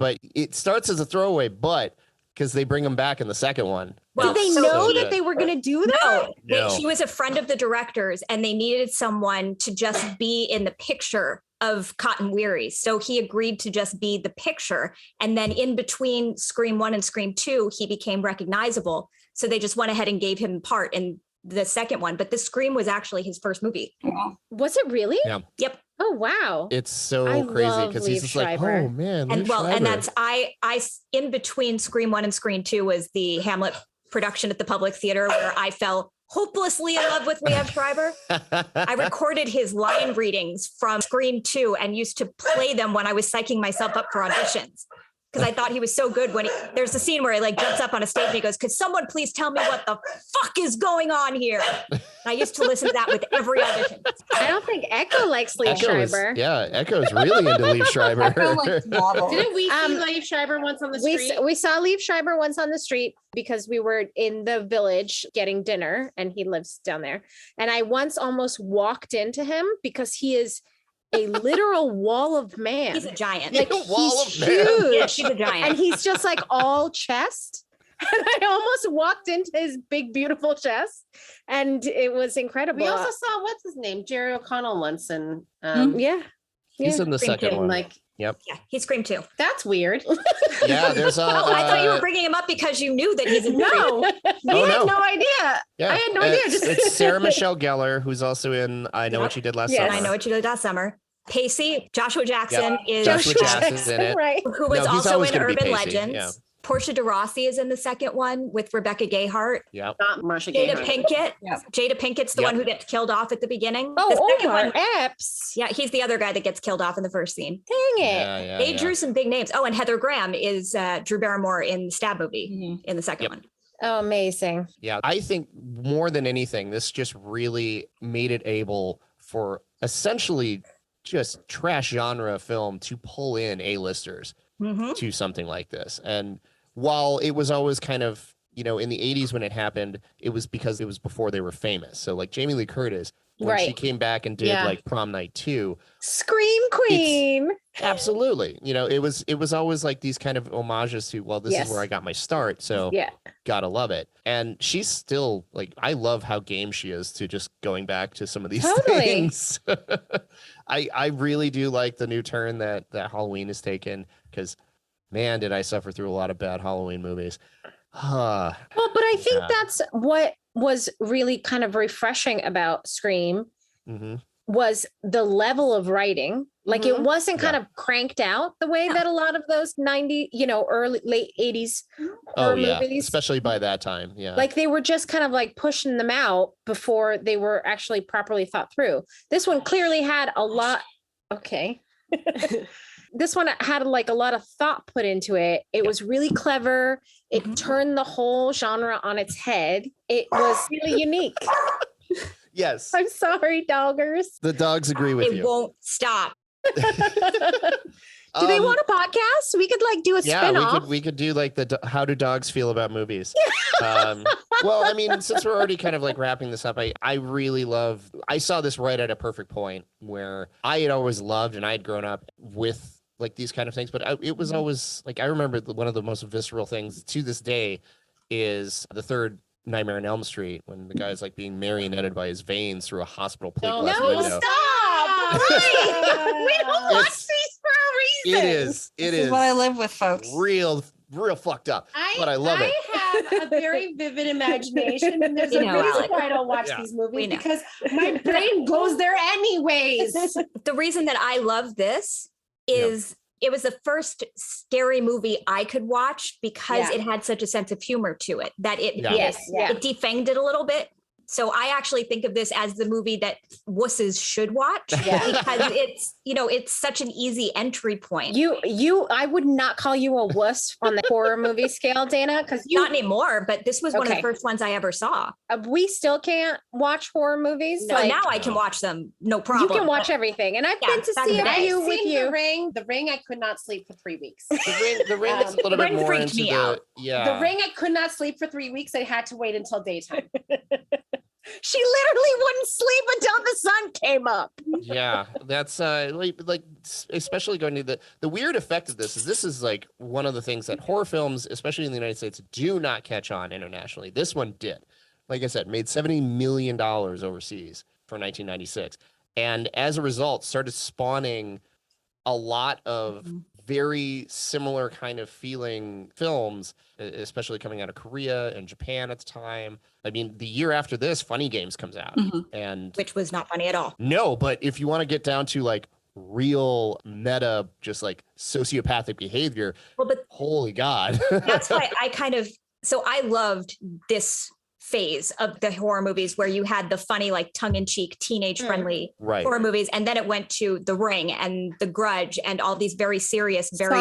but it starts as a throwaway, but because they bring him back in the second one. Well, Did they so- know that they were going to do that? No. She was a friend of the director's, and they needed someone to just be in the picture of Cotton Weary. So he agreed to just be the picture. And then in between Scream 1 and Scream 2, he became recognizable. So they just went ahead and gave him part in the second one. But the Scream was actually his first movie. Was it really? Yeah. Yep. Oh wow. It's so I crazy love because he's Liev just like, Schreiber. oh man. And Liev well, and Schreiber. that's I in between Scream 1 and Scream 2 was the Hamlet production at the Public Theater, where I fell hopelessly in love with Liev Schreiber. I recorded his line readings from Scream 2 and used to play them when I was psyching myself up for auditions, because I thought he was so good. When there's a scene where he like jumps up on a stage and he goes, "Could someone please tell me what the fuck is going on here?" And I used to listen to that with every audition. I don't think Echo likes Liev Schreiber. Echo's really into Liev Schreiber. Didn't we see Liev Schreiber once on the street? We saw Liev Schreiber once on the street because we were in the village getting dinner, and he lives down there. And I once almost walked into him because he is a literal wall of man. He's a giant. Like, wall he's of man. huge. Yeah, she's a giant. And he's just like all chest. And I almost walked into his big, beautiful chest, and it was incredible. We also saw what's his name, Jerry O'Connell once, and yeah, He's in the Scream second two, one. like, Yep. Yeah, he screamed too. that's weird. Yeah, there's Oh, I thought you were bringing him up because you knew that he's in No, we Oh, had no. no idea. Yeah, I had no idea. Just It's Sarah Michelle Gellar, who's also in I Know What You Did Last Yes. Summer. I Know What You Did Last Summer. Pacey, Joshua Jackson is Joshua Jackson's in it. right? who was No, he's also always in gonna be Urban Pacey, Legends. yeah. Portia de Rossi is in the second one with Rebecca Gayheart. Yep. not Marsha Jada Gayheart. Pinkett. Yeah. Jada Pinkett's the Yep. one who gets killed off at the beginning. Oh, the second Omar one, Epps. yeah, he's the other guy that gets killed off in the first scene. Dang it. Yeah, They drew some big names. Oh, and Heather Graham is Drew Barrymore in the Stab movie Mhm. in the second Yep. one. Oh, amazing. Yeah, I think more than anything, this just really made it able for essentially just trash genre film to pull in A-listers Mm-hmm. to something like this. And while it was always kind of, in the 80s when it happened, it was because it was before they were famous. So like Jamie Lee Curtis, when she Right. came back and did Yeah. like Prom Night 2, Scream Queen. absolutely. It was always like these kind of homages to, well, this Yes. is where I got my start. So Yeah. gotta love it. And she's still like, I love how game she is to just going back to some of these Totally. things. I really do like the new turn that Halloween has taken, because man, did I suffer through a lot of bad Halloween movies. Well, but I think Yeah. that's what was really kind of refreshing about Scream Mhm. was the level of writing. Like it wasn't kind Yeah. of cranked out the way that a lot of those 90, early, late 80s Oh horror yeah, movies. especially by that time. Yeah. Like they were just kind of like pushing them out before they were actually properly thought through. This one clearly had a lot. Okay. This one had like a lot of thought put into it. It was really clever. It turned the whole genre on its head. It was really unique. yes, I'm sorry, doggers. the dogs agree with It you. won't stop. Do they want a podcast? We could like do a spin-off. we could do like the how do dogs feel about movies? Well, I mean, since we're already kind of like wrapping this up, I really love. I saw this right at a perfect point where I had always loved and I had grown up with like these kind of things, but it was always like I remember one of the most visceral things to this day is the third Nightmare on Elm Street when the guy's like being marionetted by his veins through a hospital plate glass window. Stop! We don't watch these for a reason. This is what I live with, folks. Real fucked up, but I love it. I have a very vivid imagination, and there's a reason why I don't watch these movies because my brain goes there anyways. The reason that I love this is it was the first scary movie I could watch because it had such a sense of humor to it that it defanged it a little bit. So I actually think of this as the movie that wusses should watch because it's such an easy entry point. I would not call you a wuss on the horror movie scale, Dana, because not anymore, but this was one of the first ones I ever saw. We still can't watch horror movies. No, now I can watch them, no problem. You can watch everything, and I've been to see a few with you. The Ring, I could not sleep for 3 weeks. The Ring is a little bit more into the The Ring, I could not sleep for 3 weeks. I had to wait until daytime. She literally wouldn't sleep until the sun came up. Yeah, that's like especially going to the weird effect of this is like one of the things that horror films, especially in the United States, do not catch on internationally. This one did. Like I said, made $70 million overseas for 1996. And as a result, started spawning a lot of very similar kind of feeling films, especially coming out of Korea and Japan at the time. I mean, the year after this, Funny Games comes out, and which was not funny at all. No, but if you want to get down to like real meta, just like sociopathic behavior, holy God. That's why I loved this phase of the horror movies where you had the funny, like tongue-in-cheek, teenage-friendly horror movies, and then it went to The Ring and The Grudge and all these very serious, very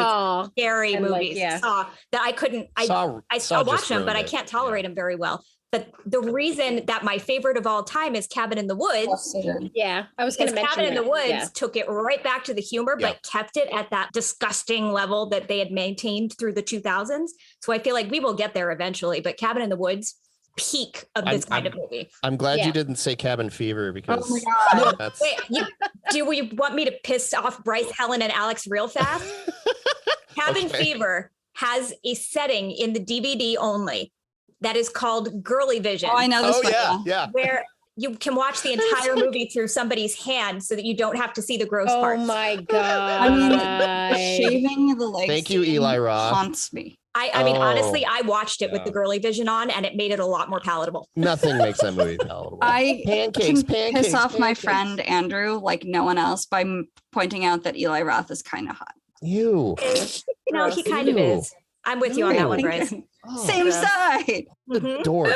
scary movies. Saw that I couldn't. I watch them, but I can't tolerate them very well. But the reason that my favorite of all time is Cabin in the Woods. Yeah, I was going to mention Cabin in the Woods took it right back to the humor, but kept it at that disgusting level that they had maintained through the 2000s. So I feel like we will get there eventually. But Cabin in the Woods, peak of this kind of movie. I'm glad you didn't say Cabin Fever because that's... Wait, do you want me to piss off Bryce, Helen, and Alex real fast? Cabin Fever has a setting in the DVD only that is called Girly Vision. Oh, I know this one. Yeah. Where you can watch the entire movie through somebody's hand so that you don't have to see the gross parts. Oh my God. I mean, the shaving the legs. Thank you, Eli Roth. Haunts me. I mean, honestly, I watched it with the Girly Vision on, and it made it a lot more palatable. Nothing makes that movie palatable. I pancakes, piss off my friend Andrew like no one else by pointing out that Eli Roth is kind of hot. You. No, he kind of is. I'm with you on that one, Bryce. Same side. Dork.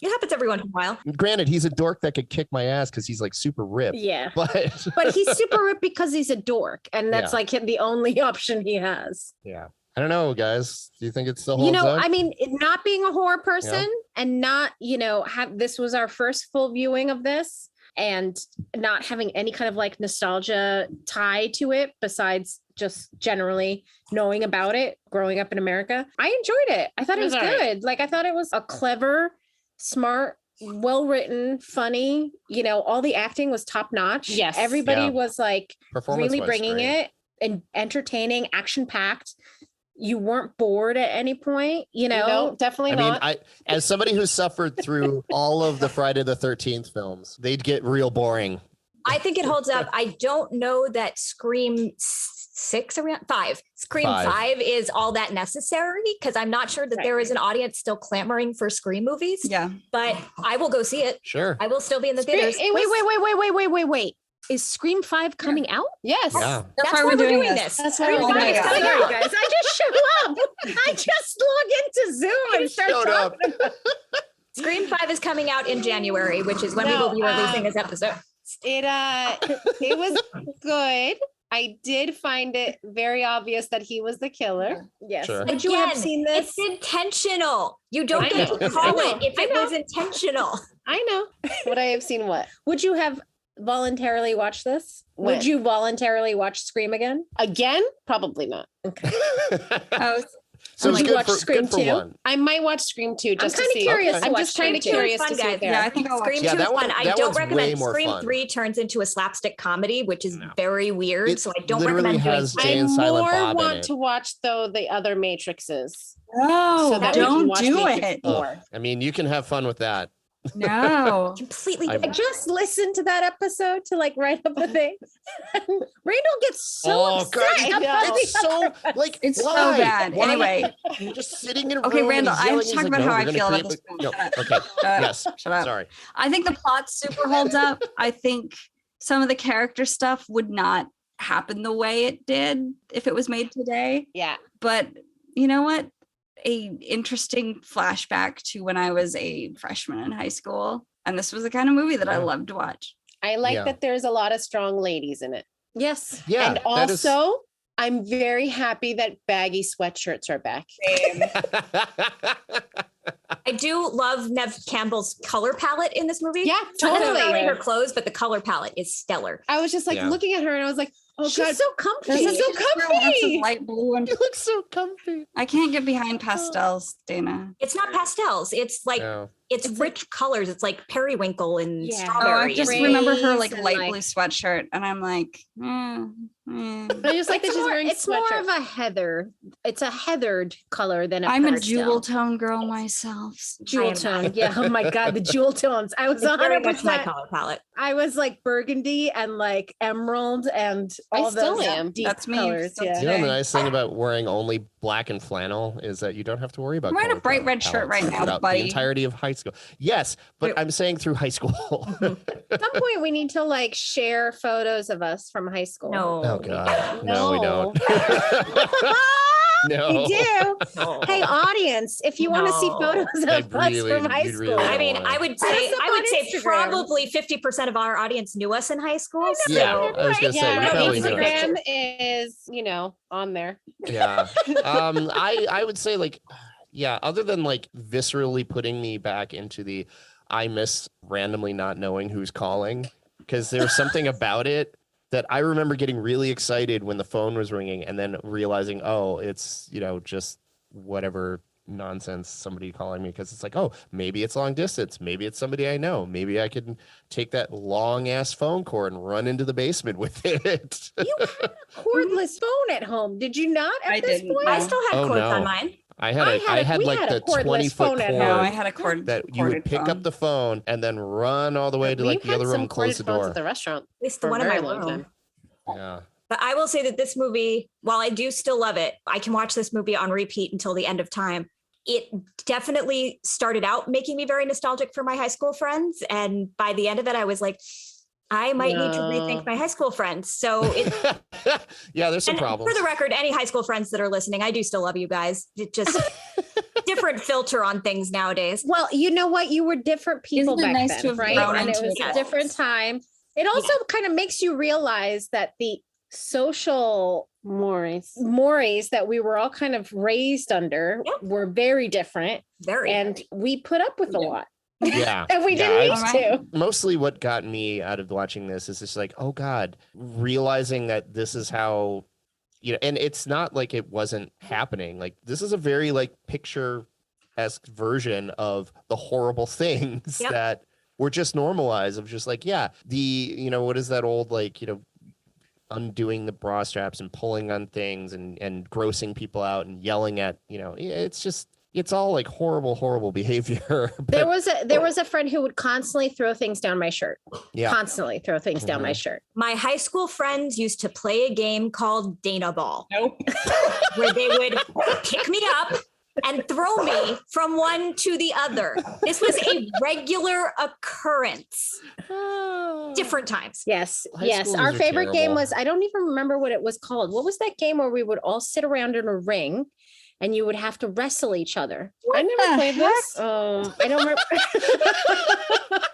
It happens every once in a while. Granted, he's a dork that could kick my ass because he's like super ripped. Yeah. But he's super ripped because he's a dork, and that's like the only option he has. Yeah. I don't know, guys. Do you think it's still holds up? I mean, not being a horror person and not, this was our first full viewing of this and not having any kind of like nostalgia tie to it besides just generally knowing about it growing up in America. I enjoyed it. I thought it was good. Right. Like, I thought it was a clever, smart, well-written, funny, all the acting was top notch. Yes. Everybody was like really bringing great. it and entertaining, action-packed. You weren't bored at any point, No, definitely not. I mean, as somebody who suffered through all of the Friday the 13th films, they'd get real boring. I think it holds up. I don't know that Scream 5 is all that necessary because I'm not sure that there is an audience still clamoring for Scream movies. Yeah. But I will go see it. Sure. I will still be in the theaters. Wait. Is Scream 5 coming out? Yes. Yeah. That's why we're doing this. That's why Scream we're 5 doing is this. coming out. Guys, I just showed up. I just log into Zoom and start talking about Scream 5 is coming out in January, which is when we will be releasing this episode. It was good. I did find it very obvious that he was the killer. Yes. Sure. Would you have seen this? It's intentional. You don't get to call it if it was intentional. I know. Would I have seen what? Would you have voluntarily watch this? When? Would you voluntarily watch Scream again? Again? Probably not. Okay. So Would it's you good watch for, Scream good for 2? one. I might watch Scream 2 just to kinda see. curious to I'm watch just kind of Scream 2. curious Fun, to see guys. what they Yeah, are. I think I'll watch Scream Yeah, 2 that is one- fun. I that don't one's way recommend more Scream fun. 3 turns into a slapstick comedy, which is very weird. It So I don't literally recommend doing has Scream. Jay I and Silent more Bob in want it. to watch though the other Matrixes. No, So that we can don't watch do Matrix it. more. I mean, you can have fun with that. No. Completely I I different. just listened to that episode to like write up a thing. Randall gets so upset God, about it's the so other like It's so why? bad. Why? Anyway. You're just sitting in a Okay, room. Randall, and he's I have yelling, to he's talk like, about "No, how we're I gonna feel about create this the-" film. No, Shut up. okay, yes, Shut up. sorry. I think the plot super holds up. I think some of the character stuff would not happen the way it did if it was made today. Yeah. But you know what? A interesting flashback to when I was a freshman in high school. And this was the kind of movie that I Yeah. loved to watch. I like Yeah. that there's a lot of strong ladies in it. Yes. Yeah, And that is- also, I'm very happy that baggy sweatshirts are back. I do love Nev Campbell's color palette in this movie. Yeah, It's not necessarily totally. her clothes, but the color palette is stellar. I was just like Yeah. looking at her and I was like, oh She's God, so comfy. this is so Lots of comfy. light blue and You look so comfy. I can't get behind pastels, Dana. It's not pastels. It's like No. it's rich colors. It's like periwinkle and Yeah. Oh, strawberry. I just and- remember her like and, light like- blue sweatshirt, and I'm like, I just like that she's wearing It's more sweatshirt. of a heather. It's a heathered color than a I'm a pastel. jewel tone girl myself. Jewel I am tone. not. Yeah. Oh my God. The jewel tones. I was It's very 100%. much my color palette. I was like burgundy and like emerald and I all still those am. deep That's me. colors. Still Yeah. You know the today. nice thing about wearing only black and flannel is that you don't have to worry about. I'm wearing a color bright palette red shirt right now, throughout buddy. The entirety of high school. Yes, but Wait. I'm saying through high school. At some point, we need to like share photos of us from high school. No. Oh God, no, we don't. No, We do. No. Hey, audience, if you want to see No. photos I of us really- from high you'd school, really I mean, wanna- I would Put say us up on Instagram. probably 50% of our audience knew us in high school. Yeah, So I was gonna say Yeah, we no probably need for knew. pictures. Instagram is, on there. Yeah. I would say like, yeah, other than like viscerally putting me back into the I miss randomly not knowing who's calling, because there's something about it that I remember getting really excited when the phone was ringing and then realizing, oh, it's, just whatever nonsense, somebody calling me, because it's like, oh, maybe it's long distance, maybe it's somebody I know, maybe I can take that long ass phone cord and run into the basement with it. you had a cordless phone at home, did you not? At I this didn't, point, no. I still had Oh, cords no. on mine. I had we like had a the cordless 20-foot phone at cord home. No, I had a cord. that you would corded pick phone. up the phone and then run all the way to We've like the had other room some and close corded the phones door. at the restaurant. At least For the a one in my very long room. time. Yeah. But I will say that this movie, while I do still love it, I can watch this movie on repeat until the end of time. It definitely started out making me very nostalgic for my high school friends. And by the end of it, I was like, I might need to rethink my high school friends. So it, Yeah, there's some and problems. for the record, any high school friends that are listening, I do still love you guys. It just different filter on things nowadays. Well, you know what? You were different people Isn't it back nice then, to have right? grown And it into was a adults? different time. It also kind of makes you realize that the social mores that we were all kind of raised under Yep. were very different, Very. and we put up with a lot Yeah. that we Yeah, didn't I- used to. Mostly what got me out of watching this is just like, oh God, realizing that this is how, and it's not like it wasn't happening. Like this is a very like picture-esque version of the horrible things Yep. that were just normalized of just like, yeah, what is that old, like, undoing the bra straps and pulling on things and grossing people out and yelling at, it's all like horrible behavior. There was a friend who would constantly throw things down my shirt. Yeah. Constantly throw things down my Mhm. shirt. My high school friends used to play a game called Dana Ball, Nope. where they would pick me up and throw me from one to the other. This was a regular occurrence. Different times. Yes. High Yes. schoolers Our are favorite game terrible. was, I don't even remember what it was called. What was that game where we would all sit around in a ring and you would have to wrestle each other? I never the played this. I don't remember.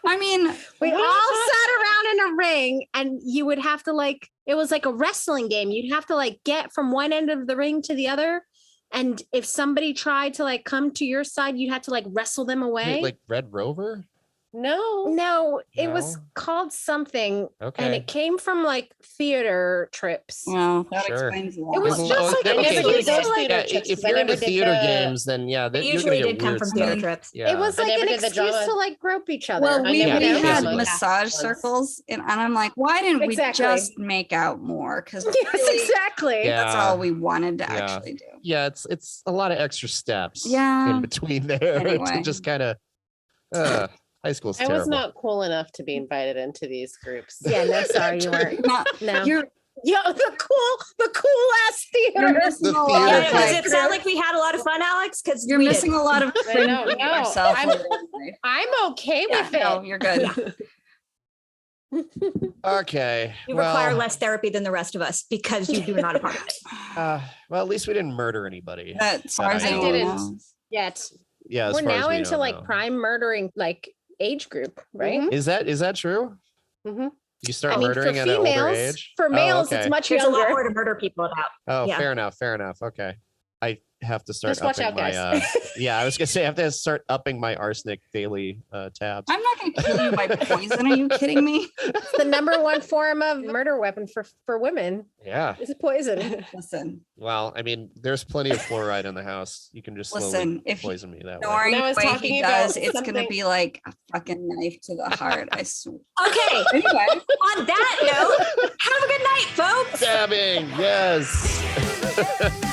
I mean, We What? all sat around in a ring and you would have to it was like a wrestling game. You'd have to get from one end of the ring to the other. And if somebody tried to come to your side, you'd have to wrestle them away. Like Red Rover? No. It was No? called something, and Okay. it came from like theater trips. Well, that Sure. explains a lot. It was Well, just like okay, it okay, was those like theater Yeah, trips, if but I you're into never did theater the- games, then yeah, It you're gonna usually get did come weird from stuff. theater trips. Yeah. it was I like never an did the excuse drama. to like grope each other. Well, I we never had did basically. massage Yeah. circles, and I'm like, why didn't we Exactly. just make out more? Because Yes, exactly. Yeah. that's all we wanted to Yeah. actually do. Yeah, it's a lot of extra steps Yeah. in between there Anyway. to just kind of high school's I terrible. was not cool enough to be invited into these groups. Yeah, no, sorry, you weren't. Not, No. you're The cool ass you're theater. missing The a lot theater of Does group. like, it sound like we had a lot of fun, Alex? Because you're missing a lot of I don't cringing know. yourself. I'm- later in life. I'm okay Yeah, with it. no, you're good. Okay. You well, require less therapy than the rest of us because you are not a part of it. well, at least we didn't murder anybody. As far as I anyone didn't. knows. Yet. Yeah, as We're far as now we into know, like no. prime murdering like age group, right? Mhm. Is that true? Mhm. You start I mean, for murdering at an older females, age? for Oh, males, okay. it's much There's a lot younger. more to murder people about. Oh, Yeah. fair enough. Okay. I have to start Just watch upping out, my guys. yeah, I was gonna say I have to start upping my arsenic daily tabs. I'm not going to kill you by poison. Are you kidding me? It's the number one form of murder weapon for women. Yeah. Is poison. Listen, Well, I mean, there's plenty of fluoride in the house. You can just slowly Listen, if you poison me that way. ignoring When I was the way talking he about does, it's going to something- be like a fucking knife to the heart. I swear. Okay. Anyway, On that note, have a good night, folks. Stabbing, yes.